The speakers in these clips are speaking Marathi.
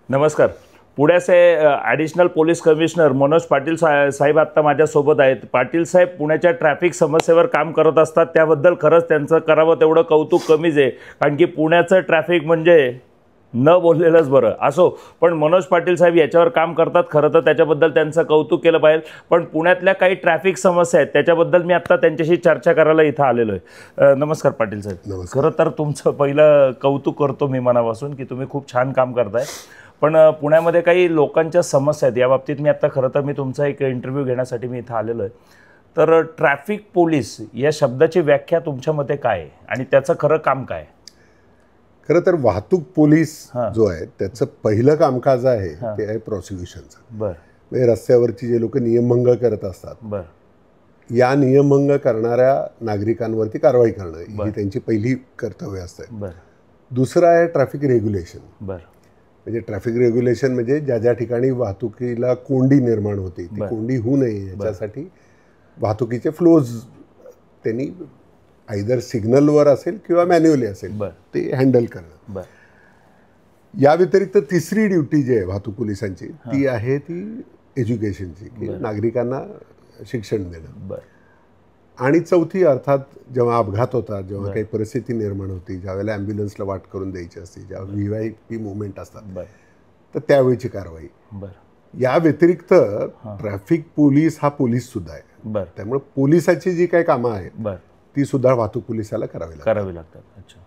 नमस्कार. पुण्याचे additional police commissioner Manoj Patil साहेब आत्ता माझ्यासोबत आहेत. पाटील साहेब पुण्याच्या ट्रॅफिक समस्येवर काम करत असतात, त्याबद्दल खरंच त्यांचं करावं तेवढं कौतुक कमीच आहे. कारण की पुण्याचं ट्रॅफिक म्हणजे न बोललेलंच बरं. असो, पण मनोज पाटील साहेब याच्यावर काम करतात, खरं तर त्याच्याबद्दल त्यांचं कौतुक केलं पाहिजे. पण पुण्यातल्या काही ट्रॅफिक समस्या आहेत त्याच्याबद्दल मी आत्ता त्यांच्याशी चर्चा करायला इथं आलेलो आहे. नमस्कार पाटील साहेब. खरं तर तुमचं पहिलं कौतुक करतो मी मनापासून की तुम्ही खूप छान काम करताय. पण पुण्यामध्ये काही लोकांच्या समस्या आहेत, याबाबतीत मी आत्ता खरं तर मी तुमचा एक इंटरव्ह्यू घेण्यासाठी मी इथं आलेलो आहे. तर ट्रॅफिक पोलीस या शब्दाची व्याख्या तुमच्या मते काय आहे आणि त्याचं खरं काम काय? खरं तर वाहतूक पोलीस जो आहे त्याचं पहिलं कामकाज आहे ते आहे प्रॉसिक्युशनचं. बरं. म्हणजे रस्त्यावरची जे लोक नियमभंग करत असतात, बरं, या नियमभंग करणाऱ्या नागरिकांवरती कारवाई करणं ही त्यांची पहिली कर्तव्य असतं. बरं. दुसरं आहे ट्रॅफिक रेग्युलेशन. बरं. म्हणजे ट्रॅफिक रेग्युलेशन म्हणजे ज्या ज्या ठिकाणी वाहतुकीला कोंडी निर्माण होते ती कोंडी होऊ नये याच्यासाठी वाहतुकीचे फ्लोज त्यांनी आयदर सिग्नलवर असेल किंवा मॅन्युअली असेल ते हँडल करणं. या व्यतिरिक्त तिसरी ड्युटी जी आहे वाहतूक पोलिसांची ती आहे ती एज्युकेशनची, की नागरिकांना शिक्षण देणं. आणि चौथी अर्थात जेव्हा अपघात होतात, जेव्हा काही परिस्थिती निर्माण होती, ज्यावेळेला ॲम्ब्युलन्सला वाट करून द्यायची असते, जेव्हा व्हीआयपी मुवमेंट असतात तर त्यावेळीची कारवाई. या व्यतिरिक्त ट्रॅफिक पोलीस हा पोलीस सुद्धा आहे. त्यामुळे पोलिसाची जी काही कामं आहेत ती सुद्धा वाहतूक पोलिसाला करावी लागतात. अच्छा,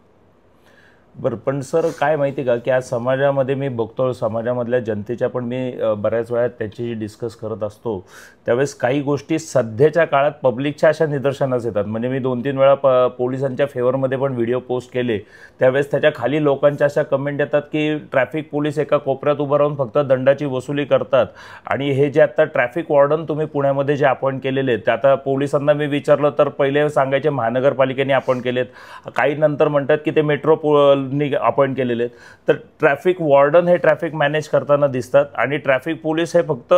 बरं. पण सर काय माहिती का की आज समाजामध्ये मी बघतो, समाजामधल्या जनतेच्या पण मी बऱ्याच वेळा त्याची डिस्कस करत असतो, त्यावेळेस काही गोष्टी सध्याच्या काळात पब्लिकच्या अशा निदर्शनास येतात. म्हणजे मी 2-3 वेळा पोलिसांच्या फेवरमध्ये पण व्हिडिओ पोस्ट केले, त्यावेळेस त्याच्या खाली लोकांच्या अशा कमेंट येतात की ट्रॅफिक पोलीस एका कोपऱ्यात उभं राहून फक्त दंडाची वसुली करतात. आणि हे जे आता ट्रॅफिक वॉर्डन तुम्ही पुण्यामध्ये जे अपॉइंट केलेले आहेत, आता पोलिसांना मी विचारलं तर पहिले सांगायचे महानगरपालिकेने अपॉइंट केलेत, काही नंतर म्हणतात की ते मेट्रो अपॉइंट केलेले आहेत. तर ट्रॅफिक वॉर्डन हे ट्रॅफिक मॅनेज करताना दिसतात आणि ट्रॅफिक पोलीस हे फक्त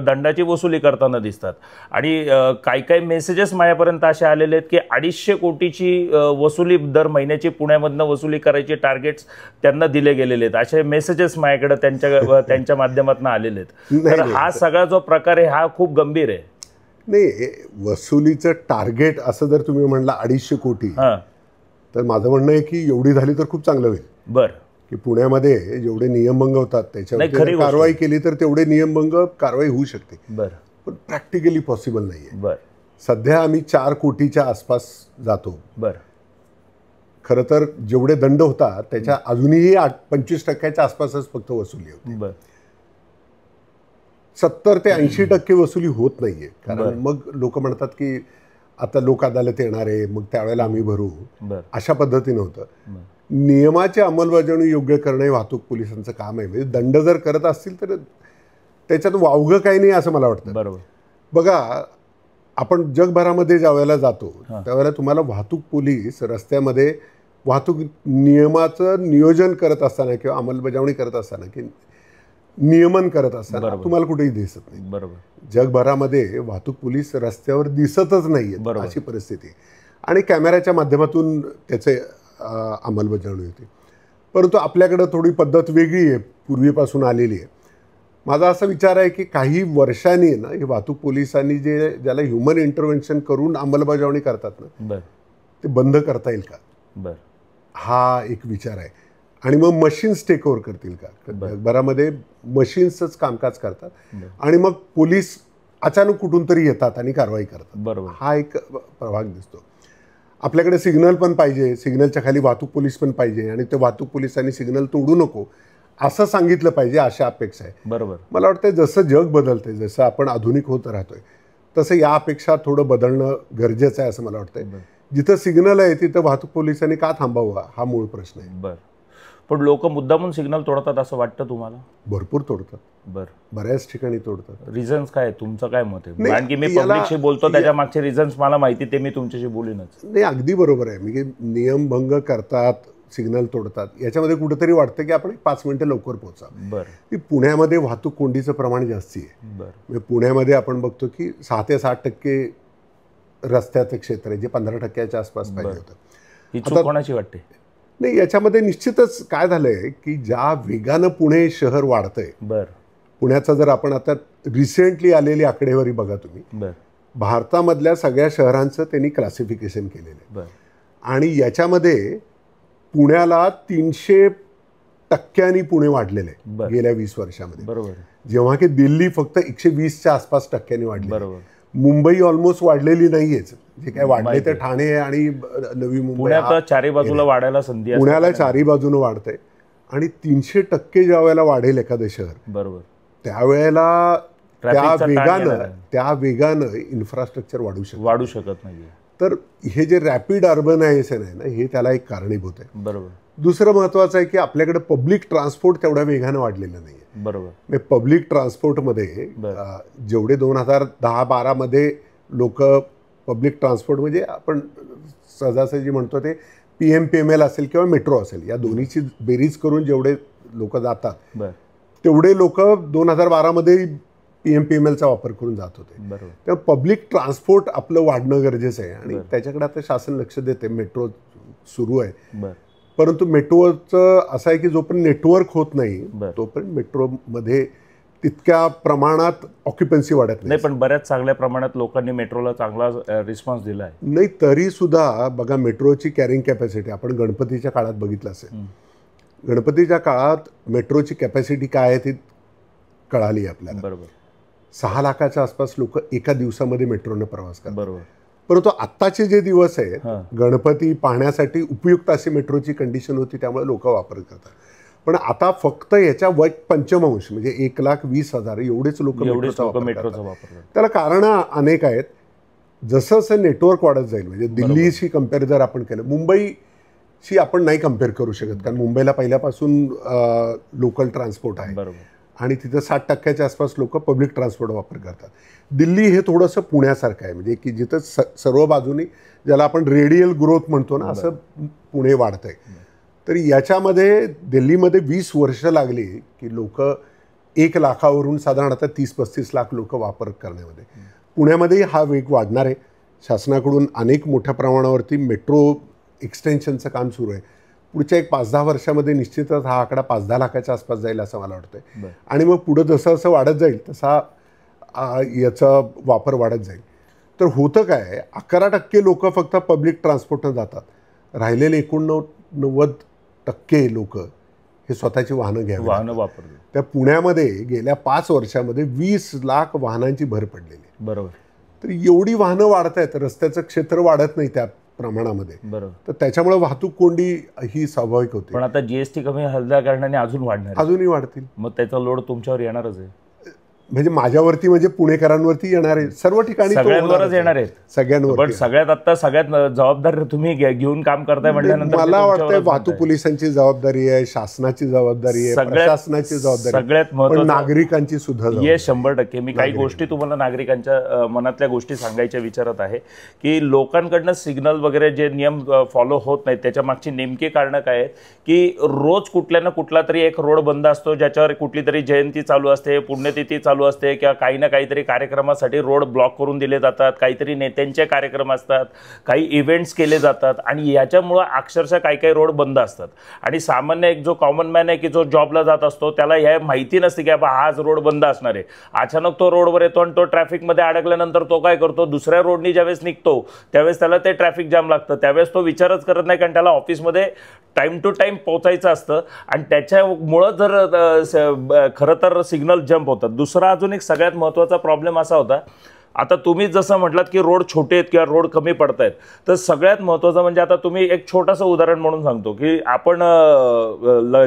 दंडाची वसुली करताना दिसतात. आणि काही काही मेसेजेस माझ्यापर्यंत असे आलेले आहेत की 250 कोटीची वसुली दर महिन्याची पुण्यामधनं वसुली करायचे टार्गेट्स त्यांना दिले गेलेले आहेत, असे मेसेजेस माझ्याकडे त्यांच्या माध्यमातून आलेले आहेत. तर हा सगळा जो प्रकार आहे हा खूप गंभीर आहे. नाही, वसुलीचं टार्गेट असं जर तुम्ही म्हणला 250 कोटी, तर माझं म्हणणं आहे की एवढी झाली तर खूप चांगलं होईल. बरं. की पुण्यामध्ये जेवढे नियमभंग होतात त्याच्यावर कारवाई केली तर तेवढे नियमभंग कारवाई होऊ शकते. बरं. पण प्रॅक्टिकली पॉसिबल नाही आहे. बरं. सध्या आम्ही 4 कोटीच्या आसपास जातो. बरं. खरं तर जेवढे दंड होतात त्याच्या अजूनही 25% आसपासच फक्त वसुली होती. बरं. 70 ते 80% वसुली होत नाहीये. कारण मग लोक म्हणतात की आता लोक अदालत येणार आहे, मग त्यावेळेला आम्ही भरू, अशा पद्धतीनं होतं. नियमाची अंमलबजावणी योग्य करणं हे वाहतूक पोलिसांचं काम आहे. म्हणजे दंड जर करत असतील तर त्याच्यात वावगं काही नाही असं मला वाटतं. बरोबर. बघा, आपण जगभरामध्ये ज्यावेळेला जातो त्यावेळेला तुम्हाला वाहतूक पोलीस रस्त्यामध्ये वाहतूक नियमाचं नियोजन करत असताना किंवा अंमलबजावणी करत असताना की नियमन करत असताना तुम्हाला कुठेही दिसत नाही. बरोबर. जगभरामध्ये वाहतूक पोलीस रस्त्यावर दिसतच नाहीये अशी परिस्थिती. आणि कॅमेऱ्याच्या माध्यमातून त्याचे अंमलबजावणी होते. परंतु आपल्याकडं थोडी पद्धत वेगळी आहे, पूर्वीपासून आलेली आहे. माझा असा विचार आहे की काही वर्षांनी ना हे वाहतूक पोलिसांनी ज्याला ह्युमन इंटरव्हेन्शन करून अंमलबजावणी करतात ना ते बंद करता येईल का, हा एक विचार आहे. आणि मग मशीन्स टेक ओव्हर करतील का? जगभरामध्ये मशीन्सच कामकाज करतात आणि मग पोलीस अचानक कुठून तरी येतात आणि कारवाई करतात. बरोबर. हा एक प्रभाग दिसतो. आपल्याकडे सिग्नल पण पाहिजे, सिग्नलच्या खाली वाहतूक पोलीस पण पाहिजे आणि ते वाहतूक पोलिसांनी सिग्नल तोडू नको असं सांगितलं पाहिजे, अशा अपेक्षा आहे. बरोबर. मला वाटतं जसं जग बदलतंय, जसं आपण आधुनिक होत राहतोय तसं या अपेक्षा थोडं बदलणं गरजेचं आहे असं मला वाटतंय. जिथं सिग्नल आहे तिथं वाहतूक पोलिसांनी का थांबावं हा मूळ प्रश्न आहे. बरं. पण लोक मुद्दामून सिग्नल तोडतात असं वाटतं तुम्हाला? भरपूर तोडतात. बऱ्याच ठिकाणी तोडतात. रिझन्स काय, तुमचं काय मत आहे? कारण की मी पब्लिकशी बोलतो, त्याच्या मागचे रिझन्स मला माहिती, ते मी तुमच्याशी बोलीनच. नाही, अगदी बरोबर आहे. म्हणजे नियमभंग करतात, सिग्नल तोडतात, याच्यामध्ये कुठेतरी वाटतं की आपण 5 मिनिटं लवकर पोहोचा. बरं. पुण्यामध्ये वाहतूक कोंडीचं प्रमाण जास्ती आहे. म्हणजे पुण्यामध्ये आपण बघतो की 6 ते 7% रस्त्याचं क्षेत्र आहे जे 15% आसपास पाहिजे होतं. ही चूक कोणाची वाटते? नाही, याच्यामध्ये निश्चितच काय झालंय की ज्या वेगानं पुणे शहर वाढतंय, पुण्याचा जर आपण आता रिसेंटली आलेली आकडेवारी बघा तुम्ही, भारतामधल्या सगळ्या शहरांचं त्यांनी क्लासिफिकेशन केलेलं आहे आणि याच्यामध्ये पुण्याला 300% पुणे वाढलेलं आहे गेल्या 20 वर्षामध्ये, जेव्हा की दिल्ली फक्त 120च्या आसपास टक्क्यांनी वाढली. मुंबई ऑलमोस्ट वाढलेली नाहीयेच, जे काय वाढले ते ठाणे आणि नवी मुंबई, चारी बाजूला वाढायला संधी, पुण्याला चारी बाजूने वाढतंय आणि 300% ज्या वेळेला वाढेल एखादं शहर, त्यावेळेला त्या वेगानं इन्फ्रास्ट्रक्चर वाढू शकत नाही. तर हे जे रॅपिड अर्बनायझेशन आहे ना, हे त्याला एक कारणीभूत आहे. दुसरं महत्वाचं आहे की आपल्याकडे पब्लिक ट्रान्सपोर्ट तेवढ्या वेगानं वाढलेलं नाहीये. पब्लिक ट्रान्सपोर्टमध्ये जेवढे 2010-12 मध्ये लोक पब्लिक ट्रान्सपोर्ट म्हणजे आपण सहजासहजी म्हणतो ते PMPML असेल किंवा मेट्रो असेल, या दोन्हीची बेरीज करून जेवढे लोक जातात तेवढे लोक 2012 मध्ये PMPMLचा वापर करून जात होते. तर पब्लिक ट्रान्सपोर्ट आपलं वाढणं गरजेचं आहे आणि त्याच्याकडे आता शासन लक्ष देते. मेट्रो सुरू आहे, परंतु मेट्रोचं असं आहे की जोपर्यंत नेटवर्क होत नाही तोपर्यंत मेट्रोमध्ये तितक्या प्रमाणात ऑक्युपन्सी वाढत नाही. पण बऱ्याच चांगल्या प्रमाणात लोकांनी मेट्रोला चांगला रिस्पॉन्स दिला आहे. नाही, तरी सुद्धा बघा मेट्रोची कॅरिंग कॅपॅसिटी आपण गणपतीच्या काळात बघितलं असेल. गणपतीच्या काळात मेट्रोची कॅपॅसिटी काय आहे ती कळाली आपल्याला. 6 लाखाच्या आसपास लोक एका दिवसामध्ये मेट्रोने प्रवास करतात. परंतु आत्ताचे जे दिवस आहेत, गणपती पाहण्यासाठी उपयुक्त अशी मेट्रोची कंडिशन होती, त्यामुळे लोक वापर करतात. पण आता फक्त याच्या 1/5 म्हणजे 1,20,000 एवढेच लोक मेट्रोचा वापर करतात. त्याला कारण अनेक आहेत. जसं जसं नेटवर्क वाढत जाईल, म्हणजे दिल्लीशी कम्पेअर जर आपण केलं, मुंबईशी आपण नाही कम्पेअर करू शकत, कारण मुंबईला पहिल्यापासून लोकल ट्रान्सपोर्ट आहे आणि तिथं 60% आसपास लोक पब्लिक ट्रान्सपोर्ट वापर करतात. दिल्ली हे थोडंसं पुण्यासारखं आहे, म्हणजे की जिथं सर्व बाजूनी ज्याला आपण रेडियल ग्रोथ म्हणतो ना, असं पुणे वाढत आहे. तर याच्यामध्ये दिल्लीमध्ये 20 वर्ष लागली की लोक 1 लाखावरून साधारणतः 30-35 लाख लोक वापर करण्यामध्ये. पुण्यामध्ये हा वेग वाढणार आहे. शासनाकडून अनेक मोठ्या प्रमाणावरती मेट्रो एक्सटेन्शनचं काम सुरू आहे. पुढच्या 1-5-10 वर्षामध्ये निश्चितच हा आकडा 5-10 लाखाच्या आसपास जाईल असं मला वाटतंय. आणि मग पुढं जसं जसं वाढत जाईल तसा याचा वापर वाढत जाईल. तर होतं काय, 11% लोक फक्त पब्लिक ट्रान्सपोर्टनं जातात, राहिलेले 89% लोक हे स्वतःची वाहनं वापरतात. त्या पुण्यामध्ये गेल्या 5 वर्षामध्ये 20 लाख वाहनांची भर पडलेली. तर एवढी वाहनं वाढत आहेत, रस्त्याचं क्षेत्र वाढत नाही त्या प्रमाणामध्ये. तर त्याच्यामुळे वाहतूक कोंडी ही स्वाभाविक होती. पण आता GST कमी हलल्या कारणाने अजून वाढणार, अजूनही वाढतील. मग त्याचा लोड तुमच्यावर येणारच आहे. म्हणजे माझ्यावरती म्हणजे पुणेकरांवरती येणार आहे, सर्व ठिकाणी सगळ्यांवरच येणार आहेत, सगळ्यांवर. पण सगळ्यात जबाबदारी तुम्ही घेऊन काम करताय म्हटल्यानंतर मला वाटतं वाहतूक पोलिसांची जबाबदारी आहे, शासनाची जबाबदारी आहे, प्रशासनाची जबाबदारी, सगळ्यात महत्त्वाचं नागरिकांची सुद्धा हे 100%. मी काही गोष्टी तुम्हाला नागरिकांच्या मनातल्या गोष्टी सांगायच्या विचारत आहे की लोकांकडनं सिग्नल वगैरे जे नियम फॉलो होत नाहीत त्याच्या मागची नेमकी कारणं काय आहेत की रोज कुठल्या ना कुठला तरी एक रोड बंद असतो, ज्याच्यावर कुठली तरी जयंती चालू असते, पुण्यतिथी चालू असते, किंवा काही ना काहीतरी कार्यक्रमासाठी रोड ब्लॉक करून दिले जातात, काहीतरी नेत्यांचे कार्यक्रम असतात, काही इव्हेंट्स केले जातात आणि याच्यामुळं अक्षरशः काही काही रोड बंद असतात. आणि सामान्य एक जो कॉमन मॅन आहे की जो जॉबला जात असतो त्याला हे माहिती नसते की बाबा आज रोड बंद असणार आहे. अचानक तो रोडवर येतो आणि तो ट्रॅफिकमध्ये अडकल्यानंतर तो काय करतो, दुसऱ्या रोडनी ज्यावेळेस निघतो त्यावेळेस त्याला ते ट्रॅफिक जाम लागतं, त्यावेळेस तो विचारच करत नाही, कारण त्याला ऑफिसमध्ये टाईम टू टाईम पोहोचायचं असतं आणि त्याच्यामुळं जर खरं तर सिग्नल जम्प होतात. दुसरा अजून एक सगळ्यात महत्त्वाचा प्रॉब्लेम असा होता, आता तुम्ही जसं म्हटलात की रोड छोटे आहेत किंवा रोड कमी पडत आहेत, तर सगळ्यात महत्त्वाचं म्हणजे आता तुम्ही एक छोटंसं उदाहरण म्हणून सांगतो की आपण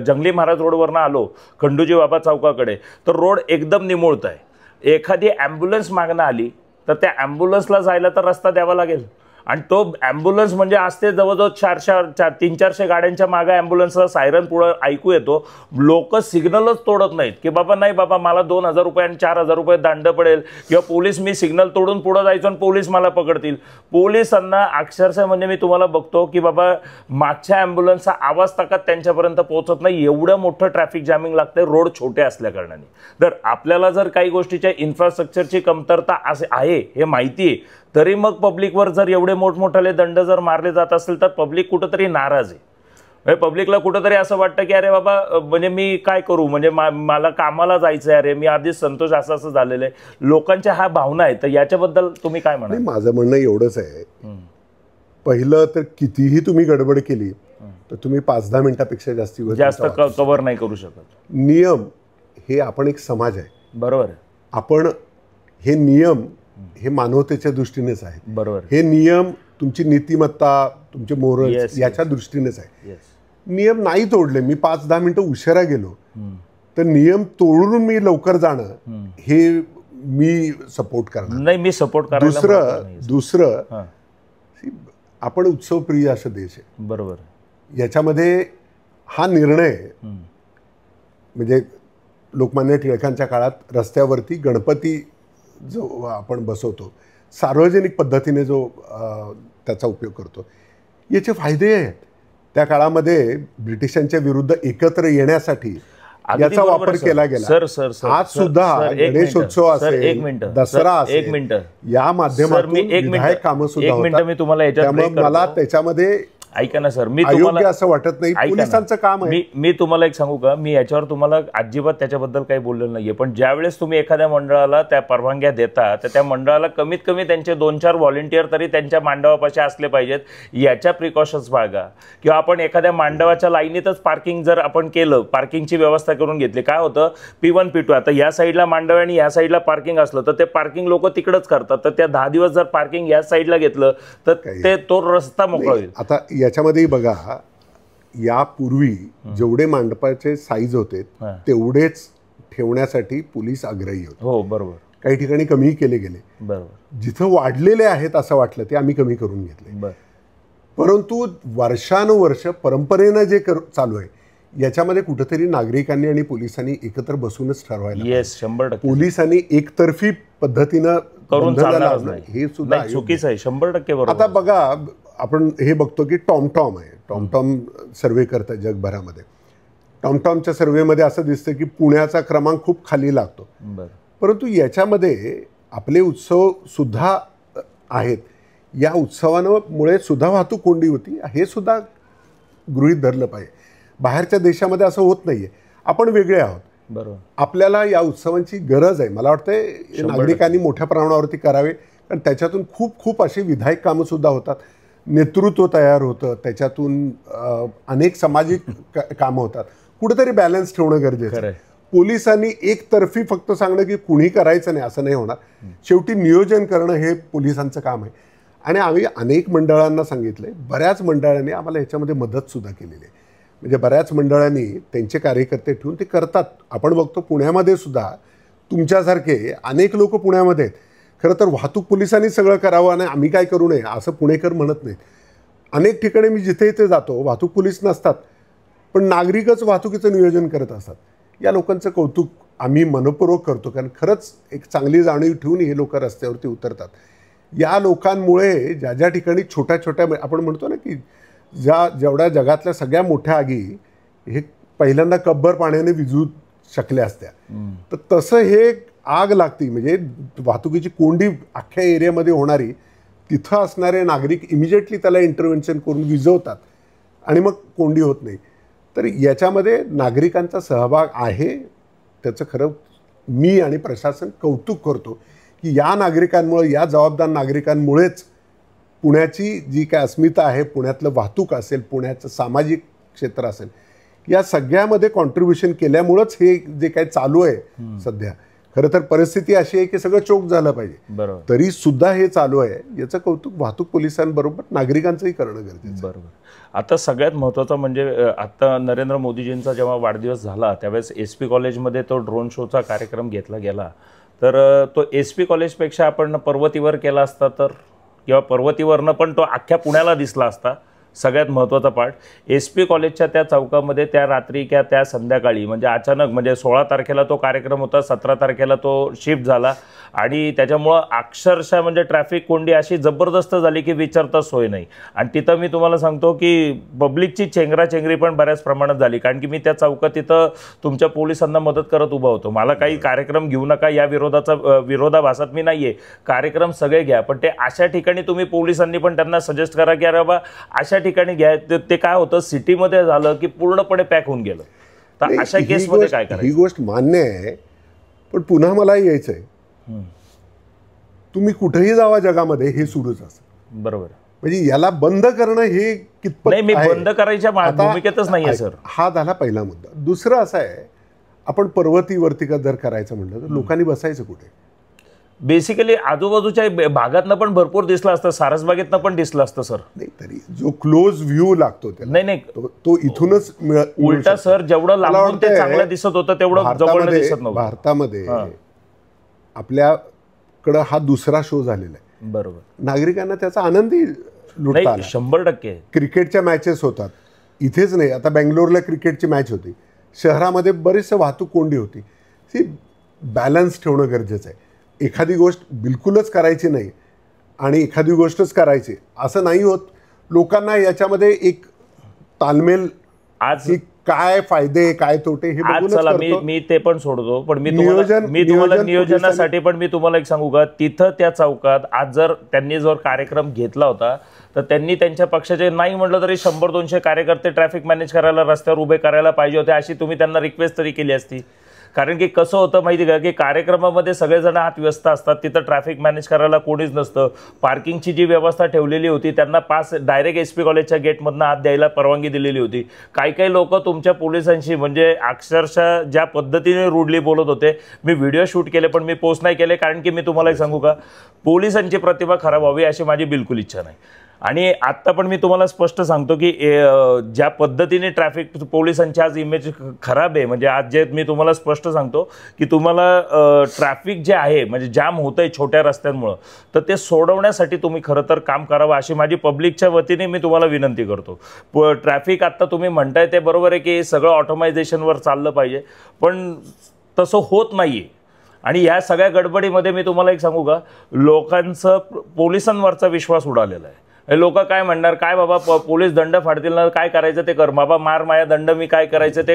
जंगली महाराज रोडवरनं आलो खंडूजी बाबा चौकाकडे, तर रोड एकदम निमुळत आहे. एखादी ॲम्ब्युलन्स मागणं आली तर त्या ॲम्ब्युलन्सला जायला तर रस्ता द्यावा लागेल आणि तो ॲम्ब्युलन्स म्हणजे असते जवळजवळ 300-400 गाड्यांच्या मागे ॲम्ब्युलन्सचा सायरन पुढं ऐकू येतो. लोक सिग्नलच तोडत नाहीत की बाबा नाही बाबा मला 2,000 रुपये आणि 4,000 रुपये दंड पडेल किंवा पोलीस मी सिग्नल तोडून पुढं जायचो आणि पोलीस मला पकडतील. पोलिसांना अक्षरशः म्हणजे मी तुम्हाला बघतो की बाबा मागच्या ॲम्ब्युलन्सचा आवाज तकात त्यांच्यापर्यंत पोहोचत नाही, एवढं मोठं ट्रॅफिक जॅमिंग लागतंय रोड छोटे असल्या कारणाने. तर आपल्याला जर काही गोष्टीच्या इन्फ्रास्ट्रक्चरची कमतरता आहे हे माहिती आहे, तरी मग पब्लिकवर जर एवढे मोठमोठाले दंड जर मारले जात असेल तर पब्लिक कुठंतरी नाराज आहे. पब्लिकला कुठंतरी असं वाटतं की अरे बाबा म्हणजे मी काय करू, म्हणजे मला कामाला जायचं आहे, अरे मी आधीच संतोष असं असं झालेलं आहे, लोकांच्या ह्या भावना आहेत. तर याच्याबद्दल तुम्ही काय म्हणाल? माझं म्हणणं एवढंच आहे, पहिलं तर कितीही तुम्ही गडबड केली तर तुम्ही 5-10 मिनिटापेक्षा जास्त कव्हर नाही करू शकत. नियम हे आपण एक समाज आहे, बरोबर आहे. आपण हे नियम हे मानवतेच्या दृष्टीनेच आहेत. बरोबर. हे नियम तुमची नीतिमत्ता, तुमचे मोरल्स याच्या दृष्टीनेच आहे. नियम नाही तोडले, मी 5-10 मिनिटं उशिरा गेलो तर नियम तोडून मी लवकर जाणं हे मी सपोर्ट करणार नाही. मी सपोर्ट करणार. दुसरं आपण उत्सवप्रिय असा देश आहे. बरोबर. याच्यामध्ये हा निर्णय म्हणजे लोकमान्य टिळकांच्या काळात रस्त्यावरती गणपती जो आपण बसवतो, सार्वजनिक पद्धतीने जो त्याचा उपयोग करतो, याचे फायदे आहेत. त्या काळामध्ये ब्रिटिशांच्या विरुद्ध एकत्र येण्यासाठी याचा वापर केला गेला. आज सुद्धा गणेशोत्सव असेल, दसरा असेल, या माध्यमातून विधायक कामं सुद्धा होतात. त्यामुळे मला त्याच्यामध्ये ऐका ना सर, मी तुम्हाला असं वाटत नाही पोलिसांचं काम आहे. मी तुम्हाला एक सांगू का, मी याच्यावर तुम्हाला अजिबात त्याच्याबद्दल काही बोललेलं नाहीये, पण ज्यावेळेस तुम्ही एखाद्या मंडळाला त्या परवानग्या देता तर त्या मंडळाला कमीत कमी त्यांचे 2-4 व्हॉलेंटियर तरी त्यांच्या मांडवापाशी असले पाहिजेत. याच्या प्रिकॉशन्स बाळगा. किंवा आपण एखाद्या मांडवाच्या लाईनीतच पार्किंग जर आपण केलं, पार्किंगची व्यवस्था करून घेतली, काय होतं P1 P2 आता या साईडला मांडव आणि या साईडला पार्किंग असलं तर ते पार्किंग लोक तिकडच करतात. तर त्या 10 दिवस जर पार्किंग या साईडला घेतलं तर ते तो रस्ता मोकळा होईल. आता याच्यामध्ये बघा, यापूर्वी जेवढे मंडपाचे साईज होते तेवढेच ठेवण्यासाठी पोलीस आग्रही होते. हो बरोबर. काही ठिकाणी कमी केले गेले. बरोबर. जिथं वाढलेले आहेत असं वाटलं ते आम्ही कमी करून घेतले. परंतु वर्षानुवर्ष परंपरेनं जे चालू आहे याच्यामध्ये कुठेतरी नागरिकांनी आणि पोलिसांनी एकत्र बसूनच ठरवायला. 100%. पोलिसांनी एकतर्फी पद्धतीनं करून हे सुद्धा चुकीचं आहे. 100% बरोबर. आता बघा, आपण हे बघतो की टॉमटॉम आहे, टॉमटॉम सर्वे करतात जगभरामध्ये. टॉमटॉमच्या सर्वेमध्ये असं दिसतं की पुण्याचा क्रमांक खूप खाली लागतो. परंतु याच्यामध्ये आपले उत्सव सुद्धा आहेत. या उत्सवांमुळे सुद्धा वाहतूक कोंडी होती, हे सुद्धा गृहीत धरलं पाहिजे. बाहेरच्या देशामध्ये असं होत नाहीये. आपण वेगळे आहोत. बरोबर. आपल्याला या उत्सवांची गरज आहे. मला वाटतंय नागरिकांनी मोठ्या प्रमाणावरती करावे, कारण त्याच्यातून खूप खूप अशी विधायक कामं सुद्धा होतात. नेतृत्व तयार होतं, त्याच्यातून अनेक सामाजिक कामं होतात. कुठेतरी बॅलन्स ठेवणं गरजेचं आहे. पोलिसांनी एकतर्फी फक्त सांगणं की कुणी करायचं नाही असं नाही होणार. शेवटी नियोजन करणं हे पोलिसांचं काम आहे. आणि आम्ही अनेक मंडळांना सांगितलंय, बऱ्याच मंडळांनी आम्हाला ह्याच्यामध्ये मदत सुद्धा केलेली आहे. म्हणजे बऱ्याच मंडळांनी त्यांचे कार्यकर्ते ठेवून ते करतात. आपण बघतो पुण्यामध्ये सुद्धा तुमच्यासारखे अनेक लोक पुण्यामध्ये आहेत. खरं तर वाहतूक पोलिसांनी सगळं करावं आणि आम्ही काय करू नये असं पुणेकर म्हणत नाहीत. अनेक ठिकाणी मी जिथे इथे जातो वाहतूक पोलीस नसतात, पण नागरिकच वाहतुकीचं नियोजन करत असतात. या लोकांचं कौतुक आम्ही मनपूर्वक करतो, कारण खरंच एक चांगली जाणीव ठेवून हे लोक रस्त्यावरती उतरतात. या लोकांमुळे ज्या ज्या ठिकाणी छोट्या छोट्या आपण म्हणतो ना की जेवढ्या जगातल्या सगळ्या मोठ्या आगी हे पहिल्यांदा कब्बर पाण्याने विझू शकल्या असत्या, तर तसं हे आग लागती म्हणजे वाहतुकीची कोंडी अख्ख्या एरियामध्ये होणारी, तिथं असणारे नागरिक इमिजिएटली त्याला इंटरव्हेन्शन करून विझवतात आणि मग कोंडी होत नाही. तर याच्यामध्ये नागरिकांचा सहभाग आहे. त्याचं खरं मी आणि प्रशासन कौतुक करतो की या नागरिकांमुळे, या जबाबदार नागरिकांमुळेच पुण्याची जी काय अस्मिता आहे, पुण्यातलं वाहतूक असेल, पुण्याचं सामाजिक क्षेत्र असेल, या सगळ्यामध्ये कॉन्ट्रीब्युशन केल्यामुळंच हे जे काय चालू आहे सध्या. खरं तर परिस्थिती अशी आहे की सगळं चोक झालं पाहिजे, तरी सुद्धा हे चालू आहे. याचं कौतुक वाहतूक पोलिसांबरोबर नागरिकांचंही करणं गरजेचं. बरोबर. आता सगळ्यात महत्त्वाचं म्हणजे आता नरेंद्र मोदीजींचा जेव्हा वाढदिवस झाला त्यावेळेस SP कॉलेजमध्ये तो ड्रोन शोचा कार्यक्रम घेतला गेला. तर तो SP कॉलेजपेक्षा आपण पर्वतीवर केला असता तर, किंवा पर्वतीवरनं पण तो अख्ख्या पुण्याला दिसला असता. सगळ्यात महत्त्वाचा पार्ट, SP कॉलेजच्या त्या चौकामध्ये त्या रात्री किंवा त्या संध्याकाळी म्हणजे अचानक म्हणजे 16 तारखेला तो कार्यक्रम होता, 17 तारखेला तो शिफ्ट झाला आणि त्याच्यामुळं अक्षरशः म्हणजे ट्रॅफिक कोंडी अशी जबरदस्त झाली की विचारता सोय नाही. आणि तिथं मी तुम्हाला सांगतो की पब्लिकची चेंगराचेंगरी पण बऱ्याच प्रमाणात झाली, कारण की मी त्या चौकात तिथं तुमच्या पोलिसांना मदत करत उभा होतो. मला काही कार्यक्रम घेऊ नका या विरोधाभासात मी नाहीये, कार्यक्रम सगळे घ्या, पण ते अशा ठिकाणी तुम्ही पोलिसांनी पण त्यांना सजेस्ट करा की अरे बाबा अशा ठिकाणी घ्या, ते काय होतं सिटीमध्ये झालं की पूर्णपणे पॅक होऊन गेलं. तर अशा केसमध्ये काय करायचं? ही गोष्ट मान्य आहे, पण पुन्हा मला यायचंय, तुम्ही कुठेही जावा जगामध्ये हे सुरूच असतं. बरोबर. म्हणजे याला बंद करणं हे कितपत नाही, मी बंद करायच्या भूमिकेतच नाहीये सर. हा झाला पहिला मुद्दा. दुसरं असं आहे, आपण पर्वतीवरती का जर करायचं म्हटलं तर लोकांनी बसायचं कुठे? बेसिकली आजूबाजूच्या भागातनं पण भरपूर दिसलं असतं, सारसबागेतनं पण दिसलं असतं सर. नाही, तरी जो क्लोज व्ह्यू लागतो त्याला, नाही तो इथूनच उलटा सर, जेवढं लांबून ते चांगलं दिसत होतं तेवढं जवळ दिसत नव्हतं. भारतामध्ये आपल्याकडं हा दुसरा शो झालेला आहे. बरोबर. नागरिकांना त्याचा आनंदी लुटता आला. 100%. क्रिकेटच्या मॅचेस होतात इथेच नाही, आता बेंगलोरला क्रिकेटची मॅच होती, शहरामध्ये बरीचशी वाहतूक कोंडी होती. ती बॅलन्स ठेवणं गरजेचं आहे. एखादी गोष्ट बिलकुलच करायची नाही आणि एखादी गोष्टच करायची असं नाही होत. लोकांना याच्यामध्ये एक तालमेल, आज काय फायदे काय तोटे हे बघूनच मी ते पण सोडतो. पण मी तुम्हाला नियोजनासाठी पण मी तुम्हाला एक सांगू का, तिथं त्या चौकात आज जर त्यांनी जर कार्यक्रम घेतला होता तर त्यांनी त्यांच्या पक्षाचे नाही म्हटलं तरी 100-200 कार्यकर्ते ट्रॅफिक मॅनेज करायला रस्त्यावर उभे करायला पाहिजे होते, अशी तुम्ही त्यांना रिक्वेस्ट तरी केली असती. कारण की कसं होतं माहिती का, की कार्यक्रमामध्ये सगळेजण आत व्यस्त असतात, तिथं ट्रॅफिक मॅनेज करायला कोणीच नसतं. पार्किंगची जी व्यवस्था ठेवलेली होती त्यांना पास डायरेक्ट SP कॉलेजच्या गेटमधनं आत द्यायला परवानगी दिलेली होती. काही लोक तुमच्या पोलिसांशी म्हणजे अक्षरशः ज्या पद्धतीने रूडली बोलत होते, मी व्हिडिओ शूट केले पण मी पोस्ट नाही केले. कारण की मी तुम्हाला एक सांगू का, पोलिसांची प्रतिमा खराब व्हावी अशी माझी बिलकुल इच्छा नाही. आणि आत्ता पण मी तुम्हाला स्पष्ट सांगतो की ज्या पद्धतीने ट्रॅफिक पोलिसांची आज इमेज खराब आहे, म्हणजे आज जे मी तुम्हाला स्पष्ट सांगतो की तुम्हाला ट्रॅफिक जे आहे म्हणजे जाम होतंय छोट्या रस्त्यांमुळं, तर ते सोडवण्यासाठी तुम्ही खरं तर काम करावं अशी माझी पब्लिकच्या वतीने मी तुम्हाला विनंती करतो. ट्रॅफिक आत्ता तुम्ही म्हणताय ते बरोबर आहे की सगळं ऑटोमायझेशनवर चाललं पाहिजे, पण तसं होत नाही आहे. आणि या सगळ्या गडबडीमध्ये मी तुम्हाला एक सांगू का, लोकांचं पोलिसांवरचा विश्वास उडालेला आहे. लोक काय म्हणणार, काय बाबा पोलीस दंड फाडतील ना, काय करायचं ते कर बाबा, मार माया दंड, मी काय करायचं ते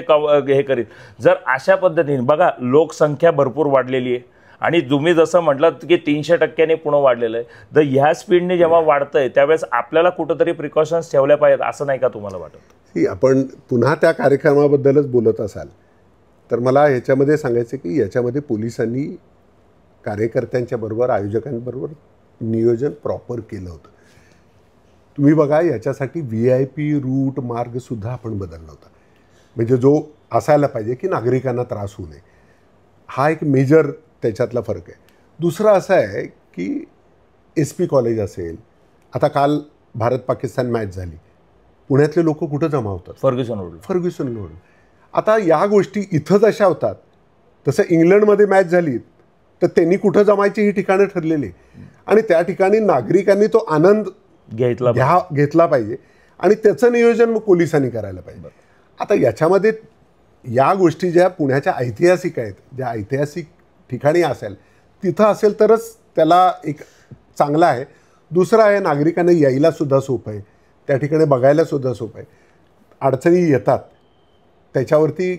हे करीन. जर अशा पद्धतीने बघा, लोकसंख्या भरपूर वाढलेली आहे आणि तुम्ही जसं म्हटलं की 300% पुढं वाढलेलं आहे, तर ह्या स्पीडने जेव्हा वाढतंय त्यावेळेस आपल्याला कुठंतरी प्रिकॉशन्स ठेवल्या पाहिजेत, असं नाही का तुम्हाला वाटत? आपण पुन्हा त्या कार्यक्रमाबद्दलच बोलत असाल तर मला ह्याच्यामध्ये सांगायचं की याच्यामध्ये पोलिसांनी कार्यकर्त्यांच्या बरोबर, आयोजकांबरोबर नियोजन प्रॉपर केलं होतं. तुम्ही बघा, याच्यासाठी VIP रूट मार्गसुद्धा आपण बदलला होता, म्हणजे जो असायला पाहिजे की नागरिकांना त्रास होऊ नये. हा एक मेजर त्याच्यातला फरक आहे. दुसरा असा आहे की SP कॉलेज असेल, आता काल भारत पाकिस्तान मॅच झाली, पुण्यातले लोक कुठं जमा होतात? Fergusson road. आता या गोष्टी इथं जशा होतात तसं इंग्लंडमध्ये मॅच झाली तर त्यांनी कुठं जमायची ही ठिकाणं ठरलेली आणि त्या ठिकाणी नागरिकांनी तो आनंद घेतला पाहिजे आणि त्याचं नियोजन मग पोलिसांनी करायला पाहिजे. आता याच्यामध्ये या गोष्टी ज्या पुण्याच्या ऐतिहासिक आहेत, ज्या ऐतिहासिक ठिकाणी असेल तिथं असेल तरच त्याला एक चांगला आहे. दुसरं आहे, नागरिकांना यायला सुद्धा सोपं आहे, त्या ठिकाणी बघायला सुद्धा सोपं आहे. अडचणी येतात त्याच्यावरती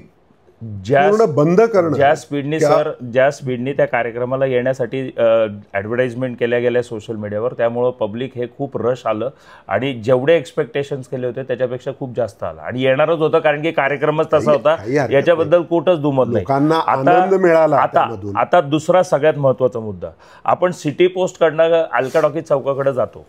पूर्ण बंद करणं. ज्या स्पीडनी त्या कार्यक्रमाला येण्यासाठी ॲडव्हर्टाइजमेंट केल्या गेल्या सोशल मीडियावर, त्यामुळं पब्लिक हे खूप रश आलं आणि जेवढे एक्सपेक्टेशन्स केले होते त्याच्यापेक्षा खूप जास्त आलं आणि येणारच होतं, कारण की कार्यक्रमच तसा होता, याच्याबद्दल कुठंच दुमत नाही. आनंद मिळाला. आता दुसरा सगळ्यात महत्त्वाचा मुद्दा, आपण सिटी पोस्ट कडनं अलका टॉकीज चौकाकडे जातो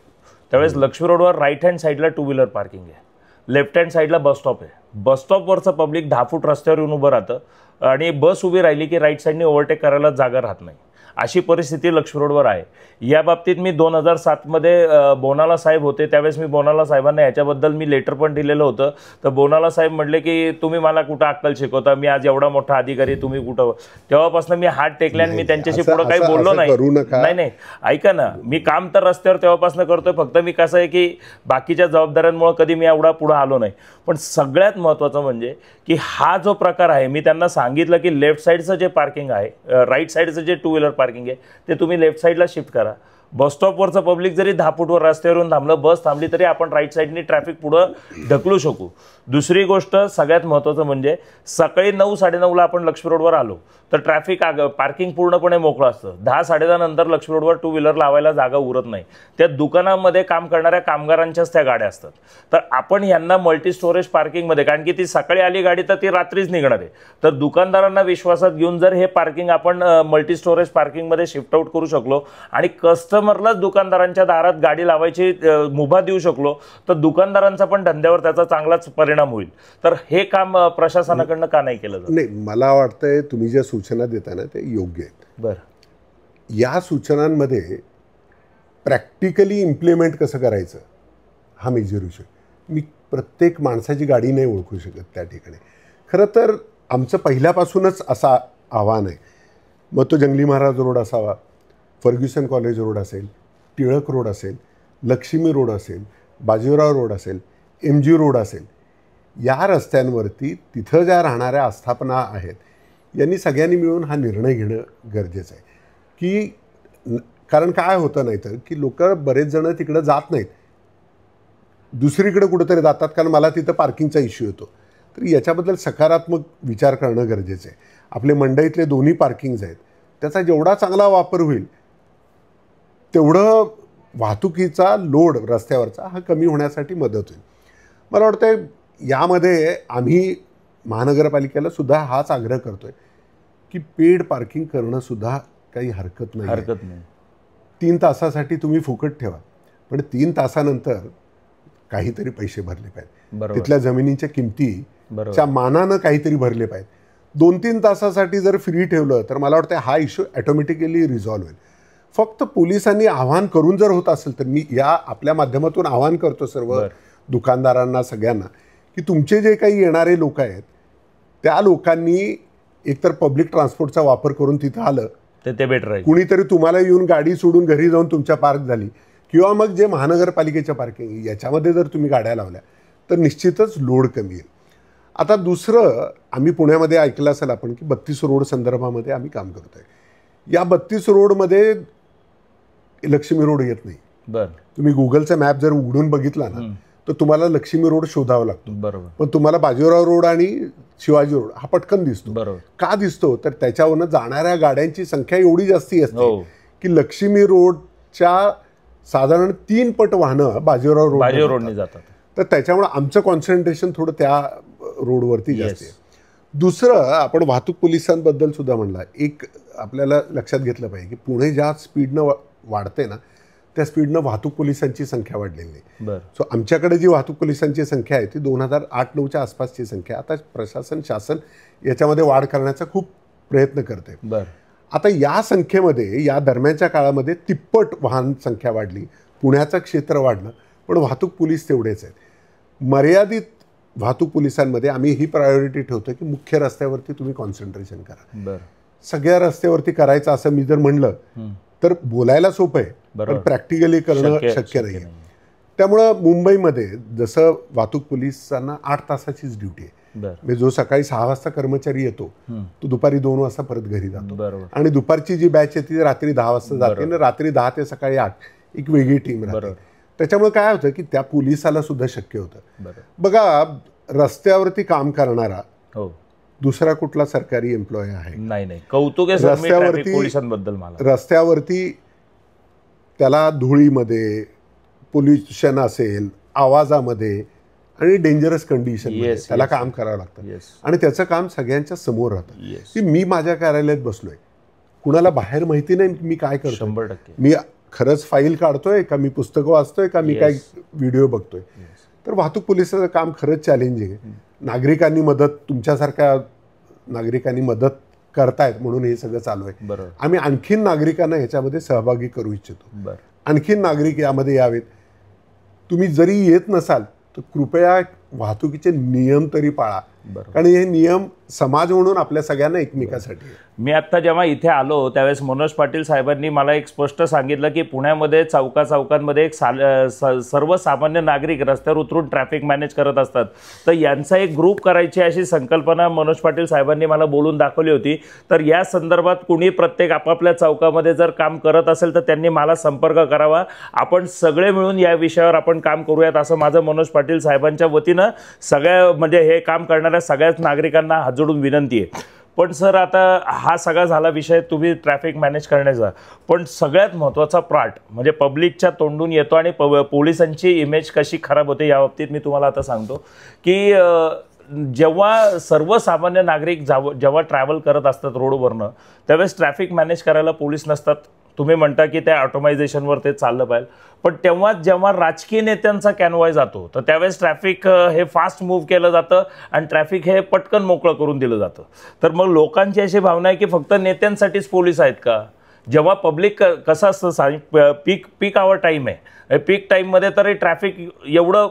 त्यावेळेस लक्ष्मी रोडवर राईट हँड साईडला 2 व्हीलर पार्किंग आहे, लेफ्ट हँड साईडला बस स्टॉप आहे. बस स्टॉपवरचं पब्लिक 10 फूट रस्त्यावर येऊन उभं राहतं आणि बस उभी राहिली की राईट साईडने ओव्हरटेक करायला जागा राहत नाही. अशी परिस्थिती लक्ष्मी रोडवर आहे. या बाबतीत मी 2007मध्ये बोनाला साहेब होते, त्यावेळेस मी बोनाला साहेबांना याच्याबद्दल मी लेटर पण दिलेलं होतं. तर बोनाला साहेब म्हटले की तुम्ही मला कुठं अक्कल शिकवता, मी आज एवढा मोठा अधिकारी, तुम्ही कुठं. तेव्हापासून मी हात टेकले आणि मी त्यांच्याशी पुढं काही बोललो नाही. नाही ऐका ना, मी काम तर रस्त्यावर तेव्हापासून करतोय, फक्त मी कसं आहे की बाकीच्या जबाबदाऱ्यांमुळे कधी मी एवढा पुढं आलो नाही. पण सगळ्यात महत्त्वाचं म्हणजे की हा जो प्रकार आहे, मी त्यांना सांगितलं की लेफ्ट साईडचं जे पार्किंग आहे, राईट साईडचं जे 2 व्हीलर पार्किंग आहे ते तुम्ही लेफ्ट साईडला शिफ्ट करा. बस स्टॉपवरचं पब्लिक जरी 10 फूटवर रस्त्यावरून थांबलं, बस थांबली तरी आपण राईट साईडनी ट्रॅफिक पुढं ढकलू शकू. दुसरी गोष्ट सगळ्यात महत्त्वाचं म्हणजे सकाळी 9-9:30ला आपण लक्ष्मी रोडवर आलो तर ट्रॅफिक पार्किंग पूर्णपणे मोकळं असतं. 10-10:30 नंतर लक्ष्मी रोडवर 2 व्हीलर लावायला जागा उरत नाही. त्या दुकानामध्ये काम करणाऱ्या कामगारांच्याच त्या गाड्या असतात. तर आपण यांना मल्टी स्टोरेज पार्किंगमध्ये, कारण की ती सकाळी आली गाडी तर ती रात्रीच निघणार आहे, तर दुकानदारांना विश्वासात घेऊन जर हे पार्किंग आपण मल्टी स्टोरेज पार्किंगमध्ये शिफ्ट आउट करू शकलो आणि कस्टमरलाच दुकानदारांच्या दारात गाडी लावायची मुभा देऊ शकलो तर दुकानदारांचा पण धंद्यावर त्याचा चांगलाच परिणाम होईल. तर हे काम प्रशासनाकडनं का नाही केलं जात? नाही, मला वाटतंय तुम्ही ज्या सूचना देता ना ते योग्य आहेत. बरं, या सूचनांमध्ये प्रॅक्टिकली इम्प्लिमेंट कसं करायचं हा मेजर इश्यू. मी प्रत्येक माणसाची गाडी नाही ओळखू शकत त्या ठिकाणी. खरं तर आमचं पहिल्यापासूनच असा आव्हान आहे. मग तो जंगली महाराज रोड असावा, फर्ग्युसन कॉलेज रोड असेल, टिळक रोड असेल, लक्ष्मी रोड असेल, बाजीराव रोड असेल, MG रोड असेल, या रस्त्यांवरती तिथं ज्या राहणाऱ्या आस्थापना आहेत यांनी सगळ्यांनी मिळून हा निर्णय घेणं गरजेचं आहे. की कारण काय होतं नाही तर की लोक बरेच जण तिकडं जात नाहीत, दुसरीकडे कुठेतरी जातात कारण मला तिथं पार्किंगचा इश्यू येतो. तर याच्याबद्दल सकारात्मक विचार करणं गरजेचं आहे. आपले मंडईतले दोन्ही पार्किंग्ज आहेत, त्याचा जेवढा चांगला वापर होईल तेवढं वाहतुकीचा लोड रस्त्यावरचा हा कमी होण्यासाठी मदत होईल. मला वाटतं यामध्ये आम्ही महानगरपालिकेला सुद्धा हाच आग्रह करतोय की पेड पार्किंग करणं सुद्धा काही हरकत नाही. 3 तासासाठी तुम्ही फुकट ठेवा, पण 3 तासानंतर काहीतरी पैसे भरले पाहिजे. तिथल्या जमिनीच्या किमतीच्या मानानं काहीतरी भरले पाहिजे. 2-3 तासासाठी जर फ्री ठेवलं तर मला वाटतं हा इश्यू ऑटोमॅटिकली रिझॉल्व्ह होईल. फक्त पोलिसांनी आवाहन करून जर होत असेल तर मी या आपल्या माध्यमातून आवाहन करतो सर्व दुकानदारांना, सगळ्यांना, की तुमचे जे काही येणारे लोक आहेत त्या लोकांनी एकतर पब्लिक ट्रान्सपोर्टचा वापर करून तिथं आलं तर ते बेटर आहे. कुणीतरी तुम्हाला येऊन गाडी सोडून घरी जाऊन तुमच्या पार्क झाली, किंवा मग जे महानगरपालिकेच्या पार्किंग याच्यामध्ये जर तुम्ही गाड्या लावल्या तर निश्चितच लोड कमी येईल. आता दुसरं, आम्ही पुण्यामध्ये ऐकलं असेल आपण की 32 रोड संदर्भामध्ये आम्ही काम करतोय. या 32 रोडमध्ये लक्ष्मी रोड येत नाही. तुम्ही गुगलचा मॅप जर उघडून बघितला ना तर तुम्हाला लक्ष्मी रोड शोधावा लागतो. बरोबर. पण तुम्हाला बाजीराव रोड आणि शिवाजी रोड हा पटकन दिसतो. बरोबर. का दिसतो तर त्याच्यावरनं जाणाऱ्या गाड्यांची संख्या एवढी जास्ती असते की लक्ष्मी रोडच्या साधारण 3 पट वाहनं बाजीराव रोडने जातात. तर त्याच्यामुळे आमचं कॉन्सन्ट्रेशन थोडं त्या रोडवरती जास्त आहे. दुसरं, आपण वाहतूक पोलिसांबद्दल सुद्धा म्हणला, एक आपल्याला लक्षात घेतलं पाहिजे की पुणे ज्या स्पीडनं वाढते ना त्या स्पीडनं वाहतूक पोलिसांची संख्या वाढलेली आहे. सो आमच्याकडे जी वाहतूक पोलिसांची संख्या आहे ती 2008-09च्या आसपासची संख्या. आता प्रशासन, शासन याच्यामध्ये वाढ करण्याचा खूप प्रयत्न करते. आता या संख्येमध्ये या दरम्यानच्या काळामध्ये 3पट वाहन संख्या वाढली, पुण्याचं क्षेत्र वाढलं, पण वाहतूक पोलीस तेवढेच आहेत. मर्यादित वाहतूक पोलिसांमध्ये आम्ही ही प्रायोरिटी ठेवतो की मुख्य रस्त्यावरती तुम्ही कॉन्सन्ट्रेशन करा. सगळ्या रस्त्यावरती करायचं असं मी जर म्हणलं तर बोलायला सोपं आहे, पण प्रॅक्टिकली करणं शक्य नाही. त्यामुळं मुंबईमध्ये जसं वाहतूक पोलिसांना 8 तासाचीच ड्युटी आहे. म्हणजे जो सकाळी 6 वाजता कर्मचारी येतो तो दुपारी 2 वाजता परत घरी जातो, आणि दुपारची जी बॅच आहे ती रात्री 10 वाजता जाते आणि रात्री 10 ते सकाळी 8 एक वेगळी टीम राहते. त्याच्यामुळे काय होतं की त्या पोलिसाला सुद्धा शक्य होतं. बघा, रस्त्यावरती काम करणारा दुसरा कुठला सरकारी एम्प्लॉय आहे नाही. कौतुक रस्त्यावरती त्याला धुळीमध्ये, पोल्युशन असेल, आवाजामध्ये आणि डेंजरस कंडिशन त्याला काम करावं लागतं. आणि त्याचं काम सगळ्यांच्या समोर राहतं. की मी माझ्या कार्यालयात बसलोय, कुणाला बाहेर माहिती नाही मी काय करतो, 100%. मी खरंच फाईल काढतोय का, मी पुस्तकं वाचतोय का, मी काय व्हिडिओ बघतोय. तर वाहतूक पोलिसाचं काम खरंच चॅलेंजिंग आहे. नागरिकांनी मदत, तुमच्यासारख्या नागरिकांनी मदत करतायत म्हणून हे सगळं चालू आहे. आम्ही आणखीन नागरिकांना ह्याच्यामध्ये सहभागी करू इच्छितो. आणखीन नागरिक यामध्ये यावेत. तुम्ही जरी येत नसाल तर कृपया वाहतुकीचे नियम तरी पाळा, कारण हे नियम समाज म्हणून आपल्या सगळ्यांना एकमेकासाठी. मी आत्ता जेव्हा इथे आलो त्यावेळेस मनोज पाटील साहेबांनी मला एक स्पष्ट सांगितलं की पुण्यामध्ये चौकांमध्ये एक सर्वसामान्य नागरिक रस्त्यावर उतरून ट्रॅफिक मॅनेज करत असतात, तर यांचा एक ग्रुप करायची अशी संकल्पना मनोज पाटील साहेबांनी मला बोलून दाखवली होती. तर या संदर्भात कुणी प्रत्येक आपापल्या चौकामध्ये जर काम करत असेल तर त्यांनी मला संपर्क करावा, आपण सगळे मिळून या विषयावर आपण काम करूयात असं माझं मनोज पाटील साहेबांच्या वतीनं सगळ्या म्हणजे हे काम करणाऱ्या सगळ्याच नागरिकांना हात जोडून विनंती आहे. पण सर आता हा सगळा झाला विषय तुम्ही ट्रॅफिक मॅनेज करण्याचा, पण सगळ्यात महत्त्वाचा पार्ट म्हणजे पब्लिकच्या तोंडून येतो आणि पोलिसांची इमेज कशी खराब होते या बाबतीत मी तुम्हाला आता सांगतो की जेव्हा सर्वसामान्य नागरिक जेव्हा ट्रॅव्हल करत असतात रोडवरनं त्यावेळेस ट्रॅफिक मॅनेज करायला पोलीस नसतात. तुम्ही म्हणता की त्या ऑटोमायझेशनवर ते चाललं पाहिजे, पण तेव्हा जेव्हा राजकीय नेत्यांचा कॅनवाय जातो तर त्यावेळेस ट्रॅफिक हे फास्ट मूव्ह केलं जातं आणि ट्रॅफिक हे पटकन मोकळं करून दिलं जातं. तर मग लोकांची अशी भावना आहे की फक्त नेत्यांसाठीच पोलीस आहेत का? जेव्हा पब्लिक कसं असतं पीक आवर टाईम आहे, पीक टाईममध्ये तर ट्रॅफिक एवढं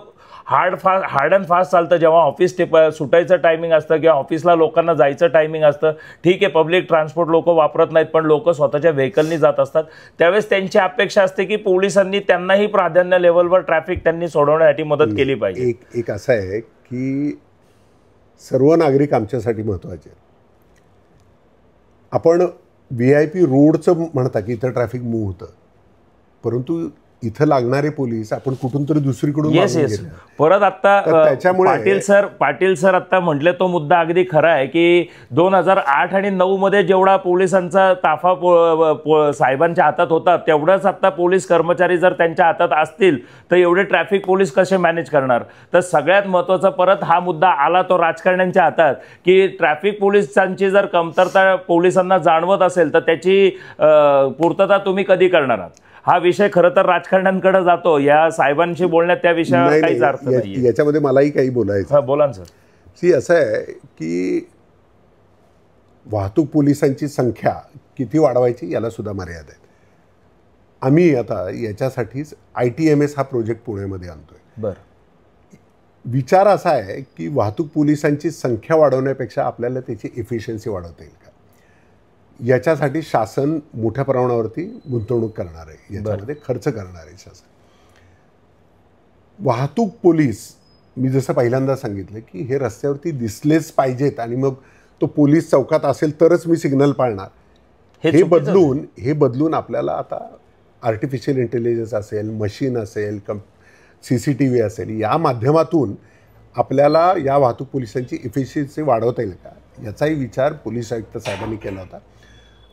हार्ड अँड फास्ट चालतं. जेव्हा ऑफिस सुटायचं टायमिंग असतं किंवा ऑफिसला लोकांना जायचं टायमिंग असतं, ठीक आहे पब्लिक ट्रान्सपोर्ट लोक वापरत नाहीत पण लोक स्वतःच्या व्हेकलनी जात असतात, त्यावेळेस त्यांची अपेक्षा असते की पोलिसांनी त्यांनाही प्राधान्य लेवलवर ट्रॅफिक त्यांनी सोडवण्यासाठी मदत केली पाहिजे. एक असं आहे की सर्व नागरिक आमच्यासाठी महत्त्वाचे. आपण VIP रोडचं म्हणता की इथं ट्रॅफिक मूव्ह होतं, परंतु इथं लागणारे पोलीस आपण कुठून तरी दुसरीकडून परत आता पाटील सर आता म्हटले तो मुद्दा अगदी खरा आहे की 2008 आणि 9 मध्ये जेवढा पोलिसांचा ताफा साहेबांच्या हातात होता तेवढाच आता पोलीस कर्मचारी जर त्यांच्या हातात असतील तर एवढे ट्रॅफिक पोलीस कसे मॅनेज करणार. तर सगळ्यात महत्त्वाचा परत हा मुद्दा आला तो राजकारण्यांच्या हातात की ट्रॅफिक पोलिसांची जर कमतरता पोलिसांना जाणवत असेल तर त्याची पूर्तता तुम्ही कधी करणार आहात. हा विषय खरं तर राजकारण्यांकडे जातो. या साहेबांशी बोलण्यात त्या विषयावर काहीच अर्थ नाही. याच्यामध्ये मलाही काही बोलायचं. बोला ना सर. असं आहे की वाहतूक पोलिसांची संख्या किती वाढवायची याला सुद्धा मर्यादा आहे. आम्ही आता याच्यासाठीच ITMS हा प्रोजेक्ट पुण्यामध्ये आणतोय. बरं. विचार असा आहे की वाहतूक पोलिसांची संख्या वाढवण्यापेक्षा आपल्याला त्याची एफिशियन्सी वाढवता येईल का, याच्यासाठी शासन मोठ्या प्रमाणावरती गुंतवणूक करणार आहे, याच्यामध्ये खर्च करणार आहे शासन. वाहतूक पोलीस मी जसं पहिल्यांदा सांगितलं की हे रस्त्यावरती दिसलेच पाहिजेत आणि मग तो पोलीस चौकात असेल तरच मी सिग्नल पाळणार, हे बदलून आपल्याला आता आर्टिफिशियल इंटेलिजन्स असेल, मशीन असेल, CCTV असेल, या माध्यमातून आपल्याला या वाहतूक पोलिसांची एफिशियन्सी वाढवता येईल का याचाही विचार पोलीस आयुक्त साहेबांनी केला होता.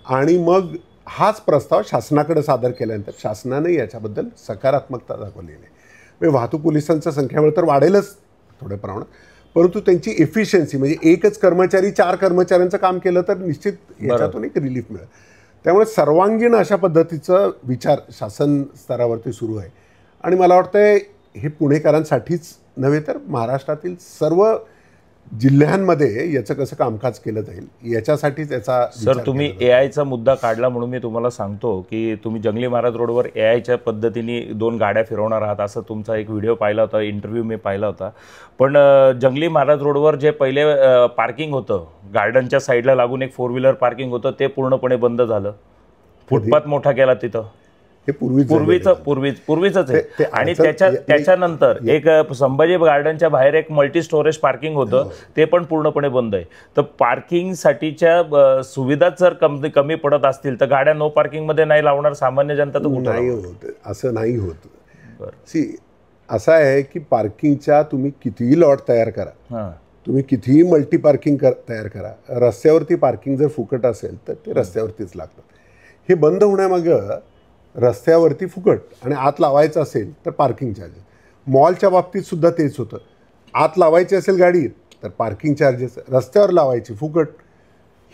आणि मग हाच प्रस्ताव शासनाकडे सादर केल्यानंतर शासनाने याच्याबद्दल सकारात्मकता दाखवलेली आहे. म्हणजे वाहतूक पोलिसांचं संख्याबळ तर वाढेलच थोड्या प्रमाणात, परंतु त्यांची एफिशियन्सी म्हणजे एकच कर्मचारी 4 कर्मचाऱ्यांचं काम केलं तर निश्चित याच्यातून एक रिलीफ मिळेल. त्यामुळे सर्वांगीण अशा पद्धतीचा विचार शासन स्तरावरती सुरू आहे. आणि मला वाटतं हे पुणेकरांसाठीच नव्हे तर महाराष्ट्रातील सर्व जिल्ह्यांमध्ये याचं कसं कामकाज केलं जाईल याच्यासाठीच याचा. सर तुम्ही AI चा मुद्दा काढला म्हणून मी तुम्हाला सांगतो की तुम्ही जंगली महाराज रोडवर AI पद्धतीने 2 गाड्या फिरवणार आहात असं तुमचा एक व्हिडिओ पाहिला होता, इंटरव्ह्यू मी पाहिला होता. पण जंगली महाराज रोडवर जे पहिले पार्किंग होतं गार्डनच्या साईडला लागून एक 4 व्हीलर पार्किंग होतं ते पूर्णपणे बंद झालं. फुटपाथ मोठा केला तिथं, हे पूर्वीच आहे. आणि त्याच्यानंतर एक संभाजी गार्डनच्या बाहेर एक मल्टी स्टोरेज पार्किंग होतं ते पण पूर्णपणे बंद आहे. तर पार्किंगसाठीच्या सुविधा जर कमी पडत असतील तर गाड्या नो पार्किंग मध्ये नाही लावणार सामान्य जनता तर कुठं नाही होत, असं नाही होत. असं आहे की पार्किंगच्या तुम्ही कितीही लॉट तयार करा, तुम्ही कितीही मल्टी पार्किंग तयार करा, रस्त्यावरती पार्किंग जर फुकट असेल तर ते रस्त्यावरतीच लागतात. हे बंद होण्यामागं रस्त्यावरती फुकट आणि आत लावायचं असेल तर पार्किंग चार्जेस. मॉलच्या बाबतीत सुद्धा तेच होतं, आत लावायची असेल गाडी तर पार्किंग चार्जेस, रस्त्यावर लावायची फुकट.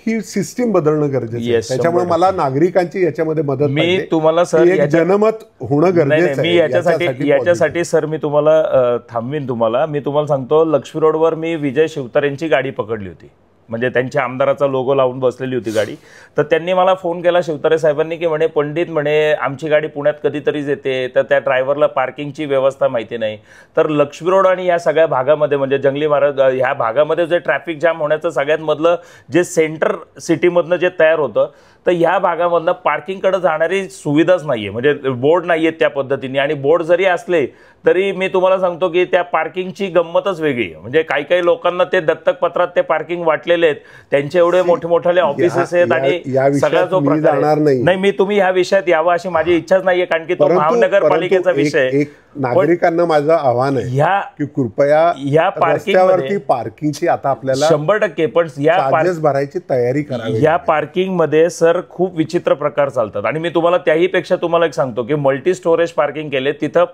ही सिस्टीम बदलणं गरजेचं आहे. त्याच्यामुळे मला नागरिकांची याच्यामध्ये मदत मी तुम्हाला सर जनमत होणं गरजेचं आहे. मी याच्यासाठी सर मी तुम्हाला थांबवीन. मी तुम्हाला सांगतो लक्ष्मी रोडवर मी विजय शिवतारेंची गाडी पकडली होती. म्हणजे त्यांच्या आमदाराचा लोगो लावून बसलेली होती गाडी. तर त्यांनी मला फोन केला शिवतारे साहेबांनी की म्हणे पंडित म्हणे आमची गाडी पुण्यात कधीतरीच येते, तर त्या ड्रायव्हरला पार्किंगची व्यवस्था माहिती नाही. तर लक्ष्मी रोड आणि या सगळ्या भागामध्ये म्हणजे जंगली महाराज ह्या भागामध्ये जे ट्रॅफिक जाम होण्याचं सगळ्यात मधलं जे सेंटर सिटीमधनं जे तयार होतं, तर ह्या भागामधनं पार्किंगकडे जाणारी सुविधाच नाही आहे, म्हणजे बोर्ड नाही आहेत त्या पद्धतीने. आणि बोर्ड जरी असले तरी मी तुम्हाला सांगतो की त्या पार्किंगची गंमतच वेगळी आहे. म्हणजे काही काही लोकांना ते दत्तकपत्रात ते पार्किंग वाटलेले आहेत, त्यांचे एवढे मोठे मोठे ऑफिसेस आहेत आणि सगळा जो प्रकार नाही. मी तुम्ही ह्या विषयात यावं अशी माझी इच्छाच नाहीये, कारण की तो महानगरपालिकेचा विषय आहे. नागरिकांना माझं आव्हान आहे की कृपया या पार्किंगची आता आपल्याला 100% पण या भरायची तयारी करावी. या पार्किंग मध्ये सर खूप विचित्र प्रकार चालतात. आणि मी तुम्हाला त्याही पेक्षा तुम्हाला एक सांगतो की मल्टी स्टोरेज पार्किंग केले, तिथं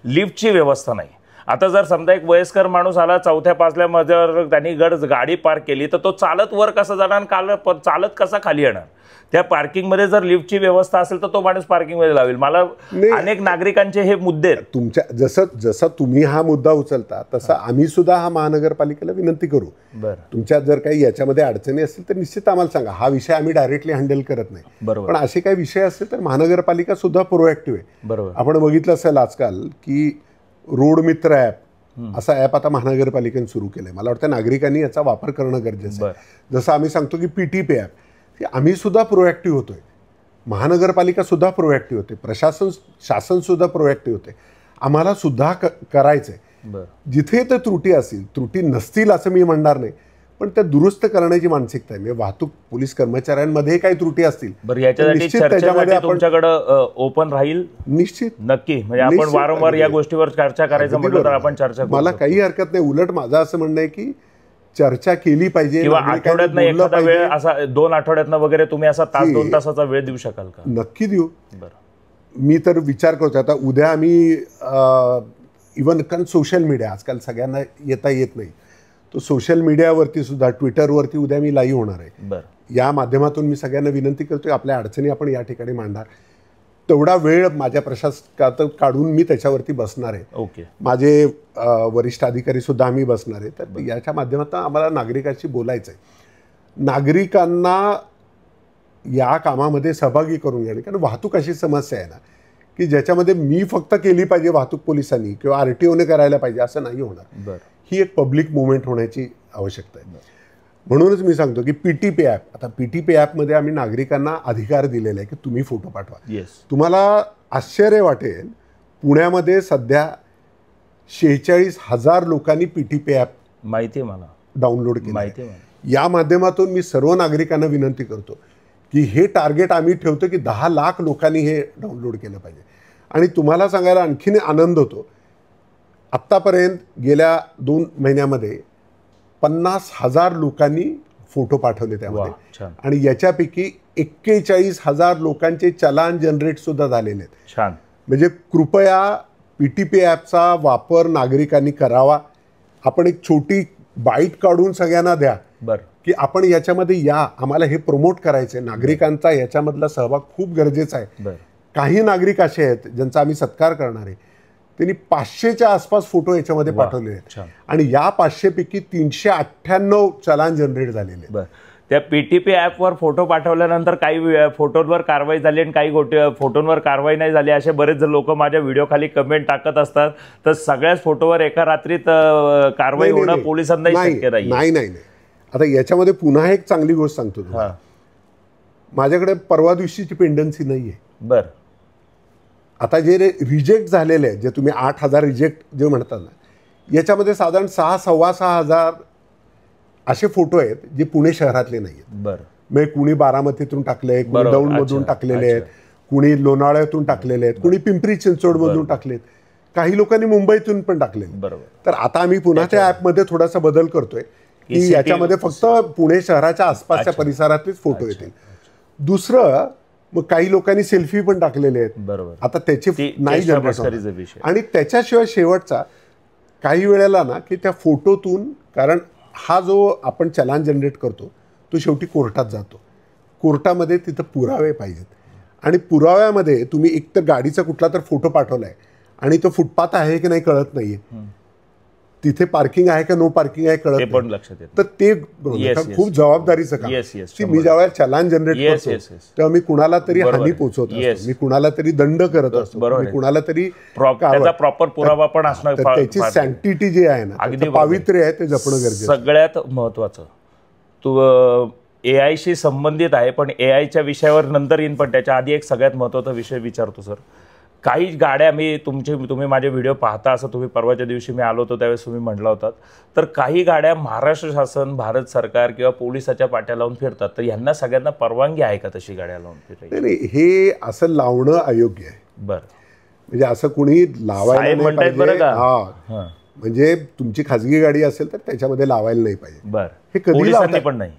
लिफ्टची व्यवस्था नाही. आता जर समजा एक वयस्कर माणूस आला 4थ्या-5थ्या मजल्यावर, त्यांनी गाडी पार्क केली, तर तो चालत वर कसा जाणार, चालत कसा खाली येणार. त्या पार्किंगमध्ये जर लिफ्टची व्यवस्था असेल तर तो माणूस पार्किंगमध्ये लावेल. मला अनेक नागरिकांचे हे मुद्दे तुमच्या जसं तुम्ही हा मुद्दा उचलता तसं आम्ही सुद्धा हा महानगरपालिकेला विनंती करू. तुमच्या जर काही याच्यामध्ये अडचणी असतील तर निश्चित आम्हाला सांगा. हा विषय आम्ही डायरेक्टली हँडल करत नाही, पण असे काही विषय असतील तर महानगरपालिका सुद्धा प्रोएक्टिव्ह आहे. आपण बघितलं असेल आजकाल की रोड मित्र ॲप असा ॲप आता महानगरपालिकेने सुरू केलंय. मला वाटतं नागरिकांनी याचा वापर करणं गरजेचं आहे. जसं आम्ही सांगतो की PTP ॲप, आम्ही सुद्धा प्रोएक्टिव्ह होतोय, महानगरपालिका सुद्धा प्रोएक्टिव्ह होते, शासन सुद्धा प्रोएक्टिव्ह होते. आम्हाला सुद्धा करायचंय. जिथे तर त्रुटी नसतील असं मी म्हणणार नाही, पण त्या दुरुस्त करण्याची मानसिकता आहे. वाहतूक पोलीस कर्मचाऱ्यांमध्ये काही त्रुटी असतील त्याच्यामध्ये तुमच्याकडे ओपन राहील. निश्चित नक्की, म्हणजे आपण वारंवार या गोष्टीवर चर्चा करायचं म्हटलं तर आपण चर्चा करू. मला काही हरकत नाही. उलट माझं असं म्हणणं आहे की चर्चा केली पाहिजे, किंवा आठवड्यातनं एखादा वेळ असा 2 आठवड्यातनं वगैरे तुम्ही असा 1-2 तासाचा वेळ देऊ शकाल का? नक्की देऊ. मी तर विचार करतो आता उद्या आम्ही इव्हन कारण सोशल मीडिया आजकाल सगळ्यांना येता येत नाही, तो सोशल मीडियावरती सुद्धा ट्विटरवरती उद्या मी लाईव्ह होणार आहे. या माध्यमातून मी सगळ्यांना विनंती करतोय आपल्या अडचणी आपण या ठिकाणी मांडणार. तेवढा वेळ माझ्या प्रशासकात काढून मी त्याच्यावरती बसणार आहे. माझे वरिष्ठ अधिकारी सुद्धा आम्ही बसणार आहे. तर याच्या माध्यमातून आम्हाला नागरिकांशी बोलायचं आहे, नागरिकांना या कामामध्ये सहभागी करून घेणे. कारण वाहतूक अशी समस्या आहे ना की ज्याच्यामध्ये मी फक्त केली पाहिजे वाहतूक पोलिसांनी किंवा RTOने करायला पाहिजे असं नाही होणार. ही एक पब्लिक मुवमेंट होण्याची आवश्यकता आहे. म्हणूनच मी सांगतो की PTP ॲप, आता PTP ॲपमध्ये आम्ही नागरिकांना अधिकार दिलेला आहे की तुम्ही फोटो पाठवा. तुम्हाला आश्चर्य वाटेल, पुण्यामध्ये सध्या 46,000 लोकांनी PTP ॲप माहिती मला डाउनलोड केलं. या माध्यमातून मी सर्व नागरिकांना विनंती करतो की हे टार्गेट आम्ही ठेवतो की 10 लाख लोकांनी हे डाउनलोड केलं पाहिजे. आणि तुम्हाला सांगायला आणखीन आनंद होतो, आत्तापर्यंत गेल्या 2 महिन्यामध्ये 50,000 लोकांनी फोटो पाठवले त्यामध्ये. आणि याच्यापैकी 41,000 लोकांचे चलान जनरेट सुद्धा झालेले आहेत. म्हणजे कृपया PTP ॲपचा वापर नागरिकांनी करावा. आपण एक छोटी बाईट काढून सगळ्यांना द्या की आपण याच्यामध्ये या, आम्हाला हे प्रमोट करायचंय. नागरिकांचा याच्यामधला सहभाग खूप गरजेचा आहे. काही नागरिक असे आहेत ज्यांचा आम्ही सत्कार करणार आहे, त्यांनी 500च्या आसपास फोटो याच्यामध्ये पाठवले आहेत आणि या 500 पैकी 398 चलान जनरेट झालेले. त्या PTP ॲपवर फोटो पाठवल्यानंतर काही फोटोंवर कारवाई झाली आणि काही फोटोंवर कारवाई नाही झाली, असे बरेच लोक माझ्या व्हिडिओ खाली कमेंट टाकत असतात. तर सगळ्याच फोटोवर एका रात्रीत कारवाई होणं पोलिसांनाही शक्य नाही. नाही. आता याच्यामध्ये पुन्हा एक चांगली गोष्ट सांगतो तुम्हाला. माझ्याकडे परवा दिवशीची पेंडन्सी नाहीये. आता जे रिजेक्ट झालेले आहेत, जे तुम्ही 8,000 रिजेक्ट जे म्हणतात ना, याच्यामध्ये साधारण 6,000 असे फोटो आहेत जे पुणे शहरातले नाही आहेत. म्हणजे कुणी बारामतीतून टाकले, कुणी दौंडमधून टाकलेले आहेत, कुणी लोणावळ्यातून टाकलेले आहेत, कुणी पिंपरी चिंचवडमधून टाकलेत, काही लोकांनी मुंबईतून पण टाकले. तर आता आम्ही पुन्हा त्या ॲपमध्ये थोडासा बदल करतोय की याच्यामध्ये फक्त पुणे शहराच्या आसपासच्या परिसरातलेच फोटो येतील. दुसरं, मग काही लोकांनी सेल्फी पण टाकलेले आहेत. आता त्याची नाही जनरेट. आणि त्याच्याशिवाय शेवटचा काही वेळेला ना की त्या फोटोतून, कारण हा जो आपण चलान जनरेट करतो तो शेवटी कोर्टात जातो. कोर्टामध्ये तिथं पुरावे पाहिजेत. आणि पुराव्यामध्ये तुम्ही एक तर गाडीचा कुठला तर फोटो पाठवलाय आणि तो फुटपाथ आहे की नाही कळत नाहीये, तिथे पार्किंग आहे का नो पार्किंग आहे कळत ते नाही. पण लक्षात येतं. तर ते Yes, खूप जबाबदारीचं काम. Yes, yes, की मी ज्यावेळेला चलान जनरेट Yes, करतो yes, yes. तेव्हा मी कुणाला तरी बरोबर हानी आहे. पोहोचवत Yes. असतो, मी कुणाला तरी दंड करत असतो, बरोबर मी आहे. कुणाला तरी त्याचा प्रॉपर पुरावा पण असणं तर त्याची सँक्टिटी जी आहे ना, अगदी त्याचं बरोबर. पावित्र्य आहे ते जपणं गरजेचं आहे. सगळ्यात महत्वाचं तू AI शी संबंधित आहे, पण AI च्या विषयावर नंतर येईन, पण त्याच्या आधी एक सगळ्यात महत्त्वाचा विषय विचारतो सर. काही गाड्या तुम्ही माझे व्हिडिओ पाहता, असं तुम्ही परवाच्या दिवशी मी आलो होतो त्यावेळेस तुम्ही म्हटला होतात, तर काही गाड्या महाराष्ट्र शासन, भारत सरकार किंवा पोलिसाच्या पाट्या लावून फिरतात, तर यांना सगळ्यांना परवानगी आहे का तशी गाड्या लावून फिरायची? नाही, हे असं लावणं अयोग्य आहे. बरं, म्हणजे असं कुणी लावायला साहेब नाही म्हणतायत बरं पाहिजे. का? हा, म्हणजे तुमची खाजगी गाडी असेल तर त्याच्यामध्ये लावायला नाही पाहिजे. बरं, हे कधी पोलिसांनी लावतात? पण नाही.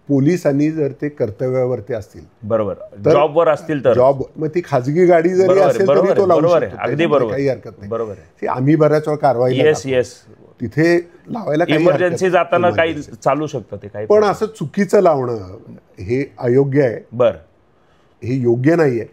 पोलिसांनी जर ते कर्तव्यावरती असतील, बरोबर, जॉबवर असतील तर जॉब, मग ती खाजगी गाडी जरी बरोबर आहे, असेल बरोबर तरी तो आहे, लावू बरोबर आहे, शकतो, अगदी त्याच्यामध्ये बरोबर. काही हरकत नाही. बरोबर आहे. ते आम्ही बऱ्याच वेळा कारवाईला येस जातो. येस, तिथे लावायला काही हरकत इमर्जन्सी नाही. जाताना काही चालू शकतं ते काही. पण असं चुकीचं लावणं हे अयोग्य आहे, बरं, हे योग्य नाहीये.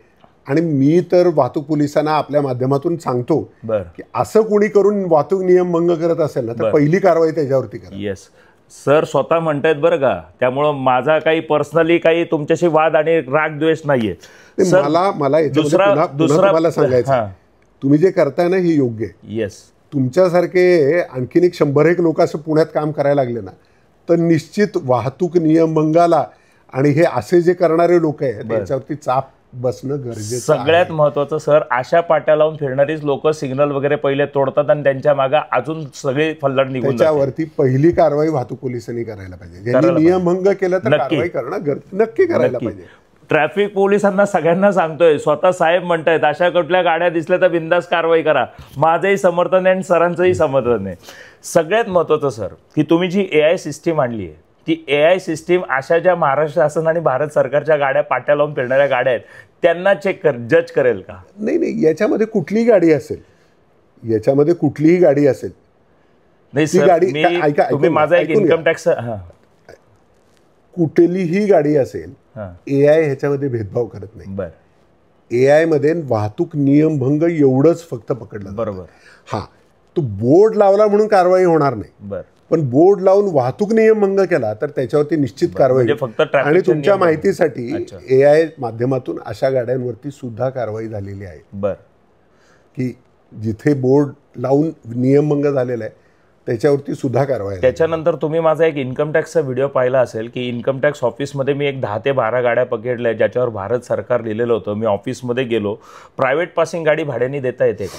आणि मी तर वाहतूक पोलिसांना आपल्या माध्यमातून सांगतो बरं, की असं कोणी करून वाहतूक नियम भंग करत असेल ना, तर पहिली कारवाई त्याच्यावरती करा. येस सर, स्वतः म्हणतायत बरं का, त्यामुळं माझा काही पर्सनली काही तुमच्याशी वाद आणि राग द्वेष नाहीये. मला याच्यामध्ये पुन्हा तुम्हाला सांगायचं आहे, तुम्ही जे करताय ना हे योग्य आहे. येस, तुमच्यासारखे आणखीन 100 लोक असं पुण्यात काम करायला लागले ना, तर निश्चित वाहतूक नियमभंगाला आणि हे असे जे करणारे लोक आहेत त्याच्यावरती चाप बसणं गरजेचं आहे. सगळ्यात महत्वाचं सर, अशा पाट्या लावून फिरणारीच लोक सिग्नल वगैरे पहिले तोडतात आणि त्यांच्या मागे अजून सगळी फल्लाड निघून जाते. त्याच्यावरती पहिली कारवाई वाहतूक पोलिसांनी करायला पाहिजे. ज्यांनी नियमभंग केला तर कारवाई करणं नक्की करायला पाहिजे. ट्रॅफिक पोलिसांना सगळ्यांना सांगतोय, स्वतः साहेब म्हणतायत अशा कुठल्या गाड्या दिसल्या तर बिंदास कारवाई करा. माझंही समर्थन आहे आणि सरांचंही समर्थन आहे. सगळ्यात महत्वाचं सर, की तुम्ही जी AI सिस्टीम आणली आहे, ती AI सिस्टीम अशा ज्या महाराष्ट्र शासन आणि भारत सरकारच्या गाड्या पाट्या लावून फिरणाऱ्या गाड्या आहेत त्यांना जज करेल का? नाही, याच्यामध्ये कुठलीही गाडी असेल, याच्यामध्ये कुठलीही गाडी असेल, नाही सर, तुम्ही माझा एक इन्कम टॅक्स, कुठलीही गाडी असेल, AI ह्याच्यामध्ये भेदभाव करत नाही. बरं, AI मध्ये वाहतूक नियमभंग एवढंच फक्त पकडलं. बरोबर. हा, तो बोर्ड लावला म्हणून कारवाई होणार नाही. बरं, पण बोर्ड लावून वाहतूक नियमभंग केला तर त्याच्यावरती निश्चित कारवाई. म्हणजे फक्त आणि तुमच्या माहितीसाठी AI माध्यमातून अशा गाड्यांवरती सुद्धा कारवाई झालेली आहे. बरं, की जिथे बोर्ड लावून नियमभंग झालेला आहे त्याच्यावरती सुद्धा कारवाई. त्याच्यानंतर तुम्ही माझा एक इन्कम टॅक्सचा व्हिडिओ पाहिला असेल, की इन्कम टॅक्स ऑफिसमध्ये मी एक 10 ते 12 गाड्या पकडल्या ज्याच्यावर भारत सरकार लिहिलेलं होतं. मी ऑफिसमध्ये गेलो, प्रायव्हेट पासिंग गाडी भाड्याने देता येते का?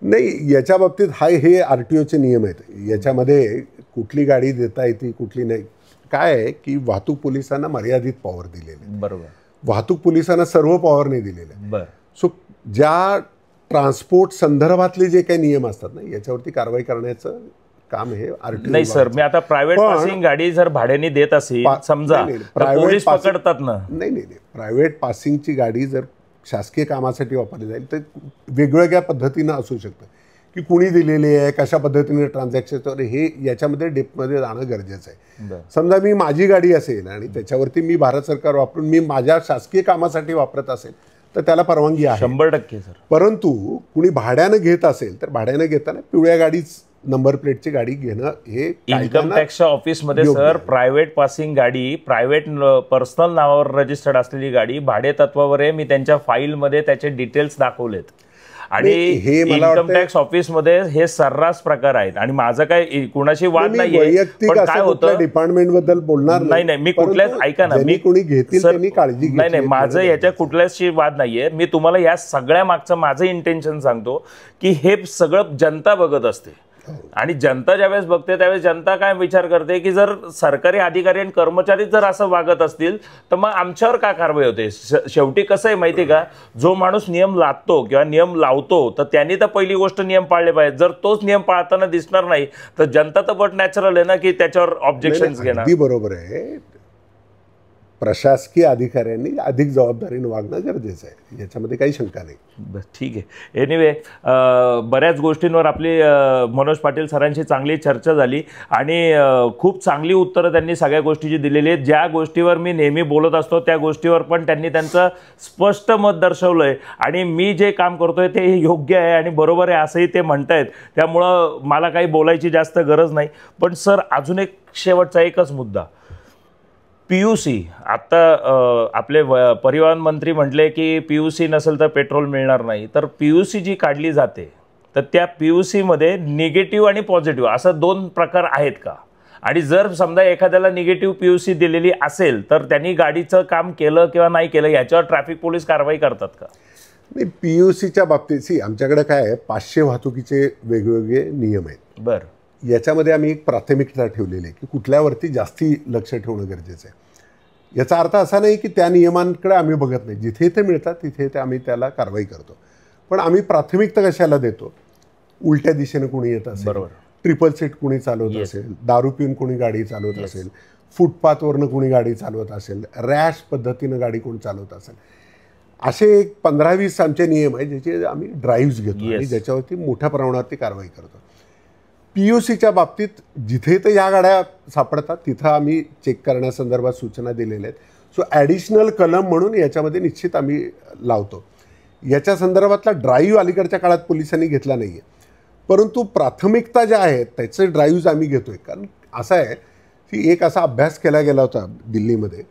नाही, याच्या बाबतीत हे RTOचे नियम आहेत. याच्यामध्ये कुठली गाडी देता येते कुठली नाही. काय आहे की वाहतूक पोलिसांना मर्यादित पॉवर दिलेले. बरोबर, वाहतूक पोलिसांना सर्व पॉवर नाही दिलेले. बरं, सो ज्या ट्रान्सपोर्ट संदर्भातले जे काही नियम असतात ना, याच्यावरती कारवाई करण्याचं काम हे RTO. नाही सर, मी आता प्रायव्हेट पासिंग गाडी जर भाड्याने देत असेल समजा, पोलीस पकडतात ना. नाही, प्रायव्हेट पासिंगची गाडी जर शासकीय कामासाठी वापरली जाईल तर वेगवेगळ्या पद्धतीनं असू शकतं, की कुणी दिलेली आहे, कशा पद्धतीने ट्रान्झॅक्शन, हे याच्यामध्ये डेप्थमध्ये जाणं गरजेचं आहे. समजा मी माझी गाडी असेल आणि त्याच्यावरती मी भारत सरकार वापरून मी माझ्या शासकीय कामासाठी वापरत असेल तर त्याला परवानगी आहे 100% सर. परंतु कुणी भाड्यानं घेत असेल तर भाड्यानं घेताना पिवळ्या गाडीच नंबर प्लेटची गाडी घेणं हे इन्कम टॅक्सच्या ऑफिसमध्ये सर, प्रायव्हेट पासिंग गाडी, प्रायव्हेट पर्सनल नावावर रजिस्टर्ड असलेली गाडी भाडे तत्वावर आहे. मी त्यांच्या फाईलमध्ये त्याचे डिटेल्स दाखवलेत आणि इन्कम टॅक्स ऑफिसमध्ये हे सर्रास प्रकार आहेत. आणि माझं काय कुणाशी वाद नाहीये, पण काय होतं डिपार्टमेंट बद्दल बोलणार नाही, मी कुठल्याच, ऐका ना, मी कोणी घेतील त्यांनी काळजी घेतली. नाही, माझं याच्या कुठल्याशी वाद नाहीये. मी तुम्हाला या सगळ्या मागचं माझं इंटेन्शन सांगतो, की हे सगळं जनता बघत असते. आणि जनता ज्यावेळेस बघते त्यावेळेस जनता काय विचार करते, की जर सरकारी अधिकारी आणि कर्मचारी जर असं वागत असतील तर मग आमच्यावर का कारवाई होते? शेवटी कसं आहे माहिती का, जो माणूस नियम लादतो किंवा नियम लावतो तर त्यांनी तर पहिली गोष्ट नियम पाळले पाहिजे. जर तोच नियम पाळताना दिसणार नाही तर जनता तर बट नॅचरल आहे ना की त्याच्यावर ऑब्जेक्शन्स घेणार. अगदी बरोबर आहे. प्रशासकीय अधिकाऱ्यांनी अधिक जबाबदारीने वागणं गरजेचं आहे, याच्यामध्ये काही शंका नाही. बस ठीक आहे. एनिवे बऱ्याच गोष्टींवर आपली मनोज पाटील सरांशी चांगली चर्चा झाली आणि खूप चांगली उत्तरं त्यांनी सगळ्या गोष्टीची दिलेली आहेत. ज्या गोष्टीवर मी नेहमी बोलत असतो त्या गोष्टीवर पण त्यांनी त्यांचं स्पष्ट मत दर्शवलं आहे आणि मी जे काम करतोय ते योग्य आहे आणि बरोबर आहे असंही ते म्हणतायत. त्यामुळं मला काही बोलायची जास्त गरज नाही. पण सर अजून एक शेवटचा एकच मुद्दा, PUC आत्ता आपले परिवहन मंत्री म्हटले की PUC नसेल तर पेट्रोल मिळणार नाही. तर PUC जी काढली जाते तर त्या PUC मध्ये निगेटिव्ह आणि पॉझिटिव्ह असं 2 प्रकार आहेत का? आणि जर समजा एखाद्याला निगेटिव्ह PUC दिलेली असेल तर त्यांनी गाडीचं काम केलं किंवा नाही केलं याच्यावर ट्रॅफिक पोलीस कारवाई करतात का? नाही, PUCच्या बाबतीत आमच्याकडे काय आहे, 500 वाहतुकीचे वेगवेगळे नियम आहेत. बरं. याच्यामध्ये आम्ही एक प्राथमिकता ठेवलेली आहे की कुठल्यावरती जास्ती लक्ष ठेवणं गरजेचं आहे. याचा अर्थ असा नाही की त्या नियमांकडे आम्ही बघत नाही, जिथे ते मिळतात तिथे ते आम्ही त्याला कारवाई करतो. पण आम्ही प्राथमिकता कशाला देतो? उलट्या दिशेने कोणी येत असेल, बरोबर, ट्रिपल सीट कोणी चालवत असेल, दारू पिऊन कोणी गाडी चालवत असेल, फुटपाथवरनं कोणी गाडी चालवत असेल, रॅश पद्धतीनं गाडी कोणी चालवत असेल, असे एक 15-20 आमचे नियम आहेत ज्याचे आम्ही ड्राईव्ह्स घेतो आणि ज्याच्यावरती मोठ्या प्रमाणावरती कारवाई करतो. PUCच्या बाबतीत जिथे तर या गाड्या सापडतात तिथं आम्ही चेक करण्यासंदर्भात सूचना दिलेल्या आहेत. सो ॲडिशनल कलम म्हणून याच्यामध्ये निश्चित आम्ही लावतो. याच्या संदर्भातला ड्राईव्ह अलीकडच्या काळात पोलिसांनी घेतला नाही आहे, परंतु प्राथमिकता ज्या आहेत त्याचे ड्राईव्ह्स आम्ही घेतो आहे. कारण असं आहे की एक असा अभ्यास केला गेला होता दिल्लीमध्ये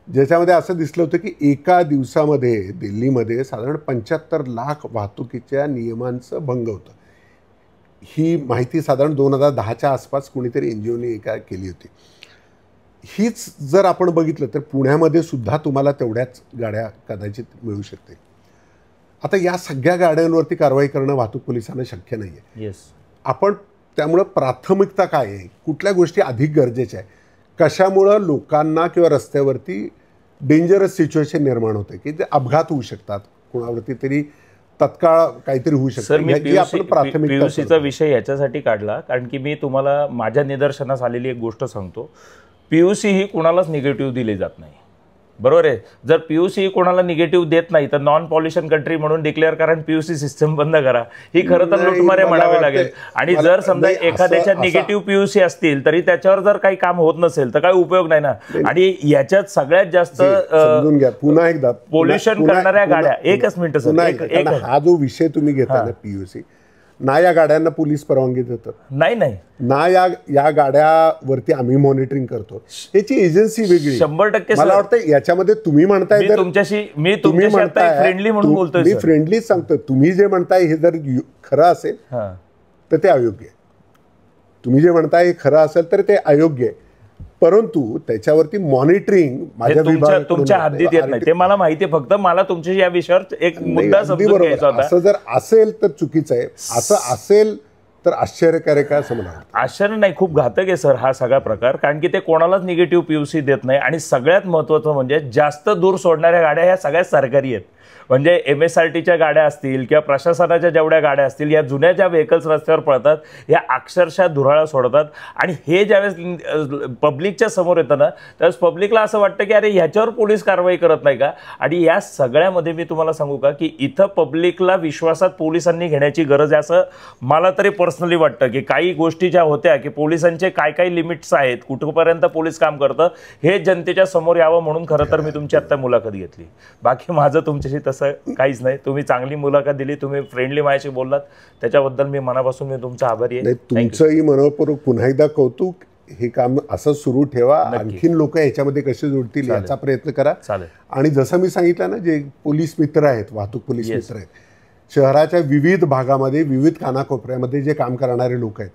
ज्याच्यामध्ये असं दिसलं होतं की एका दिवसामध्ये दिल्लीमध्ये साधारण 75 लाख वाहतुकीच्या नियमांचं भंग होतं. ही माहिती साधारण 2010च्या आसपास कुणीतरी NGOने केली होती. हीच जर आपण बघितलं तर पुण्यामध्ये सुद्धा तुम्हाला तेवढ्याच गाड्या कदाचित मिळू शकते. आता या सगळ्या गाड्यांवरती कारवाई करणं वाहतूक पोलिसांना शक्य नाही आहे. आपण त्यामुळं प्राथमिकता काय आहे, कुठल्या गोष्टी अधिक गरजेच्या आहे, कशामुळं लोकांना किंवा रस्त्यावरती डेंजरस सिच्युएशन निर्माण होते की ते अपघात होऊ शकतात, कोणावरती तरी तत्काळ काहीतरी होऊ शकतं. PUCचा विषय याच्यासाठी काढला कारण की मी तुम्हाला माझ्या निदर्शनास आलेली एक गोष्ट सांगतो. PUC ही कोणालाच निगेटिव्ह दिली जात नाही, बरोबर आहे. जर PUC ही कोणाला निगेटिव्ह देत नाही तर नॉन पॉल्युशन कंट्री म्हणून डिक्लेअर करा आणि PUC सिस्टम बंद करा. ही खरं तर लुटमारे म्हणावे लागेल. आणि जर समजा एखाद्याच्या निगेटिव्ह PUC असतील तरी त्याच्यावर जर काही काम होत नसेल तर काही उपयोग नाही ना. आणि याच्यात सगळ्यात जास्त समजून घ्या पुन्हा एकदा पोल्युशन करणाऱ्या गाड्या, एकच मिनिट सर, हा जो विषय तुम्ही घेता ना PUC, ना या गाड्यांना पोलीस परवानगी देतात, नाही ना या गाड्यावरती आम्ही मॉनिटरिंग करतो. याची एजन्सी वेगळी. 100% मला वाटतं याच्यामध्ये तुम्ही म्हणताय तुम्ही म्हणताय फ्रेंडली म्हणून बोलतोय, मी फ्रेंडलीच सांगतो. तुम्ही जे म्हणताय हे जर खरं असेल तर ते अयोग्य आहे. तुम्ही जे म्हणताय हे खरं असेल तर ते अयोग्य आहे, परंतु त्याच्यावरती मॉनिटरिंग माझ्या तुमच्या हद्दीत येत नाही ते मला माहिती आहे. फक्त मला तुमच्याशी या विषयावर एक मुद्दा समजून घ्यायचा होता. असं जर असेल तर चुकीचं आहे, असं असेल तर आश्चर्यकारक आहे असं मला वाटतं. आश्चर्य नाही, खूप घातक आहे सर हा सगळा प्रकार. कारण की ते कोणालाच निगेटिव्ह PUC देत नाही आणि सगळ्यात महत्त्वाचं म्हणजे जास्त दूर सोडणाऱ्या गाड्या ह्या सगळ्यात सरकारी आहेत. म्हणजे MSRTच्या गाड्या असतील किंवा प्रशासनाच्या जेवढ्या गाड्या असतील, या जुन्या ज्या व्हेकल्स रस्त्यावर पळतात या अक्षरशः धुराळा सोडतात. आणि हे ज्यावेळेस पब्लिकच्या समोर येतं ना त्यावेळेस पब्लिकला असं वाटतं की अरे ह्याच्यावर पोलीस कारवाई करत नाही का. आणि या सगळ्यामध्ये मी तुम्हाला सांगू का की इथं पब्लिकला विश्वासात पोलिसांनी घेण्याची गरज आहे असं मला तरी पर्सनली वाटतं. की काही गोष्टी ज्या होत्या की पोलिसांचे काय काय लिमिट्स आहेत, कुठपर्यंत पोलीस काम करतं हे जनतेच्या समोर यावं म्हणून खरं तर मी तुमची आत्ता मुलाखत घेतली. बाकी माझं तुमच्याशी तसं काहीच नाही. तुम्ही चांगली मुलाखत दिली, तुम्ही फ्रेंडली माझ्याशी बोललात, त्याच्याबद्दल मी मनापासून मी तुमचा आभारी आहे. तुमचंही मनपूर्वक पुन्हा एकदा कौतुक. हे काम असं सुरू ठेवा, आणखीन लोक याच्यामध्ये कसे जोडतील याचा प्रयत्न करा. आणि जसं मी सांगितलं ना, जे पोलीस मित्र आहेत, वाहतूक पोलीस मित्र आहेत, शहराच्या विविध भागामध्ये विविध कानाकोपऱ्यामध्ये जे काम करणारे लोक आहेत,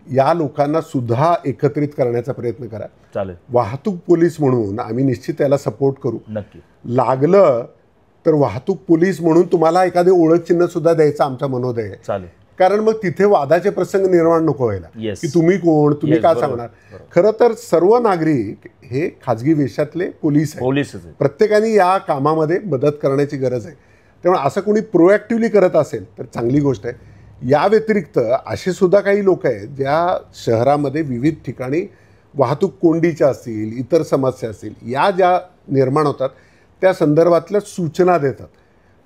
या लोकांना सुद्धा एकत्रित करण्याचा प्रयत्न करा. चालेल. वाहतूक पोलीस म्हणून आम्ही निश्चित त्याला सपोर्ट करू. नक्की. लागलं तर वाहतूक पोलीस म्हणून तुम्हाला एखादे ओळख चिन्ह सुद्धा द्यायचं आमचा मनोदय आहे. चालेल. कारण मग तिथे वादाचे प्रसंग निर्माण नको व्हायला की तुम्ही कोण, तुम्ही काय सांगणार. खरं तर सर्व नागरिक हे खाजगी वेशातले पोलीस आहेत. प्रत्येकाने या कामामध्ये मदत करण्याची गरज आहे. त्यामुळे असं कोणी प्रोएक्टिव्हली करत असेल तर चांगली गोष्ट आहे. या व्यतिरिक्त असे सुद्धा काही लोक आहेत ज्या शहरामध्ये विविध ठिकाणी वाहतूक कोंडीच्या असतील, इतर समस्या असतील, या ज्या निर्माण होतात त्या संदर्भातल्या सूचना देतात.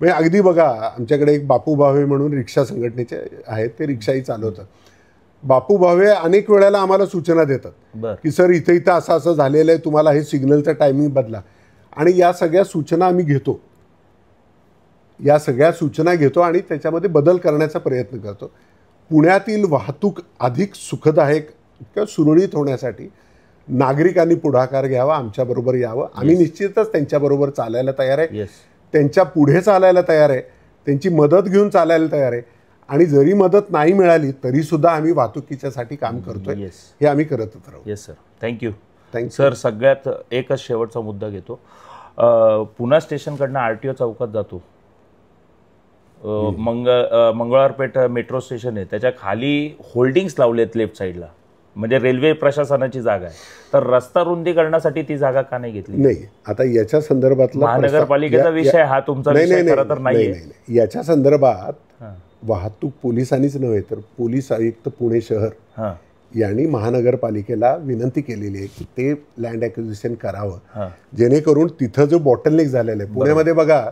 म्हणजे अगदी बघा, आमच्याकडे एक बापू भावे म्हणून रिक्षा संघटनेचे आहेत, ते रिक्षाही चालवतात. बापू भावे अनेक वेळेला आम्हाला सूचना देतात की सर इथे इथं असं असं झालेलं आहे, तुम्हाला हे सिग्नलचं टायमिंग बदला. आणि या सगळ्या सूचना आम्ही घेतो, या सगळ्या सूचना घेतो आणि त्याच्यामध्ये बदल करण्याचा प्रयत्न करतो. पुण्यातील वाहतूक अधिक सुखदायक किंवा सुरळीत होण्यासाठी नागरिकांनी पुढाकार घ्यावा, आमच्याबरोबर यावं. आम्ही निश्चितच त्यांच्याबरोबर चालायला तयार आहे, त्यांच्या पुढे चालायला तयार आहे, त्यांची मदत घेऊन चालायला तयार आहे. आणि जरी मदत नाही मिळाली तरीसुद्धा आम्ही वाहतुकीच्यासाठी काम करतोय, हे आम्ही करतच राहू. Yes sir, thank you sir. सगळ्यात एकच शेवटचा मुद्दा घेतो. पुणा स्टेशनकडनं RTO चौकात जातो, मंगळवारपेठ मेट्रो स्टेशन आहे, त्याच्या खाली होल्डिंग्स लावले आहेत लेफ्ट साईडला, म्हणजे रेल्वे प्रशासनाची जागा आहे. तर रस्ता रुंदीकरणासाठी ती जागा का नाही घेतली? नाही, आता याच्या संदर्भातला महानगरपालिकेचा विषय हा तुमचा विषय खरं तर नाही. याच्या संदर्भात वाहतूक पोलिसांनीच नव्हे तर पोलीस आयुक्त पुणे शहर यांनी महानगरपालिकेला विनंती केलेली आहे की ते लँड ॲक्विजिशन करावं, जेणेकरून तिथं जो बॉटलनेक झालेला आहे पुण्यामध्ये बघा,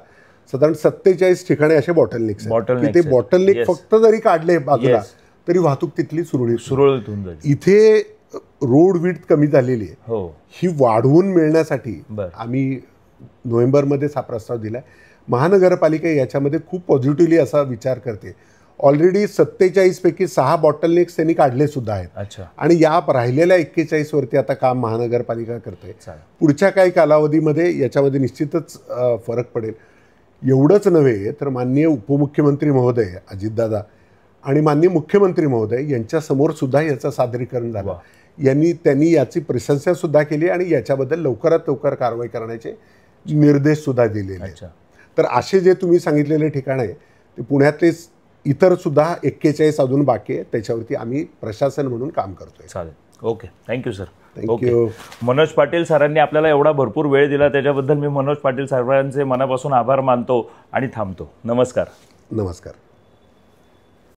साधारण 47 ठिकाणी असे बॉटलनेक्स आहेत की ते बॉटलनेक फक्त जरी काढले बाजूला तरी वाहतूक तिथली सुरळीत होऊन जाईल. इथे रोड विड्थ कमी झालेली आहे, ही वाढवून मिळण्यासाठी आम्ही नोव्हेंबरमध्येच हा प्रस्ताव दिलाय. महानगरपालिका याच्यामध्ये खूप पॉझिटिव्हली असा विचार करते. ऑलरेडी 47 पैकी 6 बॉटलनेक्स त्यांनी काढले सुद्धा आहेत आणि या राहिलेल्या 41 वरती आता काम महानगरपालिका करते. पुढच्या काही कालावधीमध्ये याच्यामध्ये निश्चितच फरक पडेल. एवढंच नव्हे तर माननीय उपमुख्यमंत्री महोदय अजितदादा आणि माननीय मुख्यमंत्री महोदय यांच्यासमोर सुद्धा याचं सादरीकरण झालं. त्यांनी याची प्रशंसा सुद्धा केली आणि याच्याबद्दल लवकरात लवकर कारवाई करण्याचे निर्देश सुद्धा दिलेले आहेत. तर असे जे तुम्ही सांगितलेले ठिकाण आहे ते पुण्यातले इतर सुद्धा 41 अजून बाकी आहे, त्याच्यावरती आम्ही प्रशासन म्हणून काम करतोय. चालेल, okay, thank you sir. Thank you. Manoj Patil सरांनी आपल्याला एवढा भरपूर वेळ दिला, त्याच्याबद्दल मी मनोज पाटील सरांचे मनापासून आभार मानतो आणि थांबतो. नमस्कार. नमस्कार.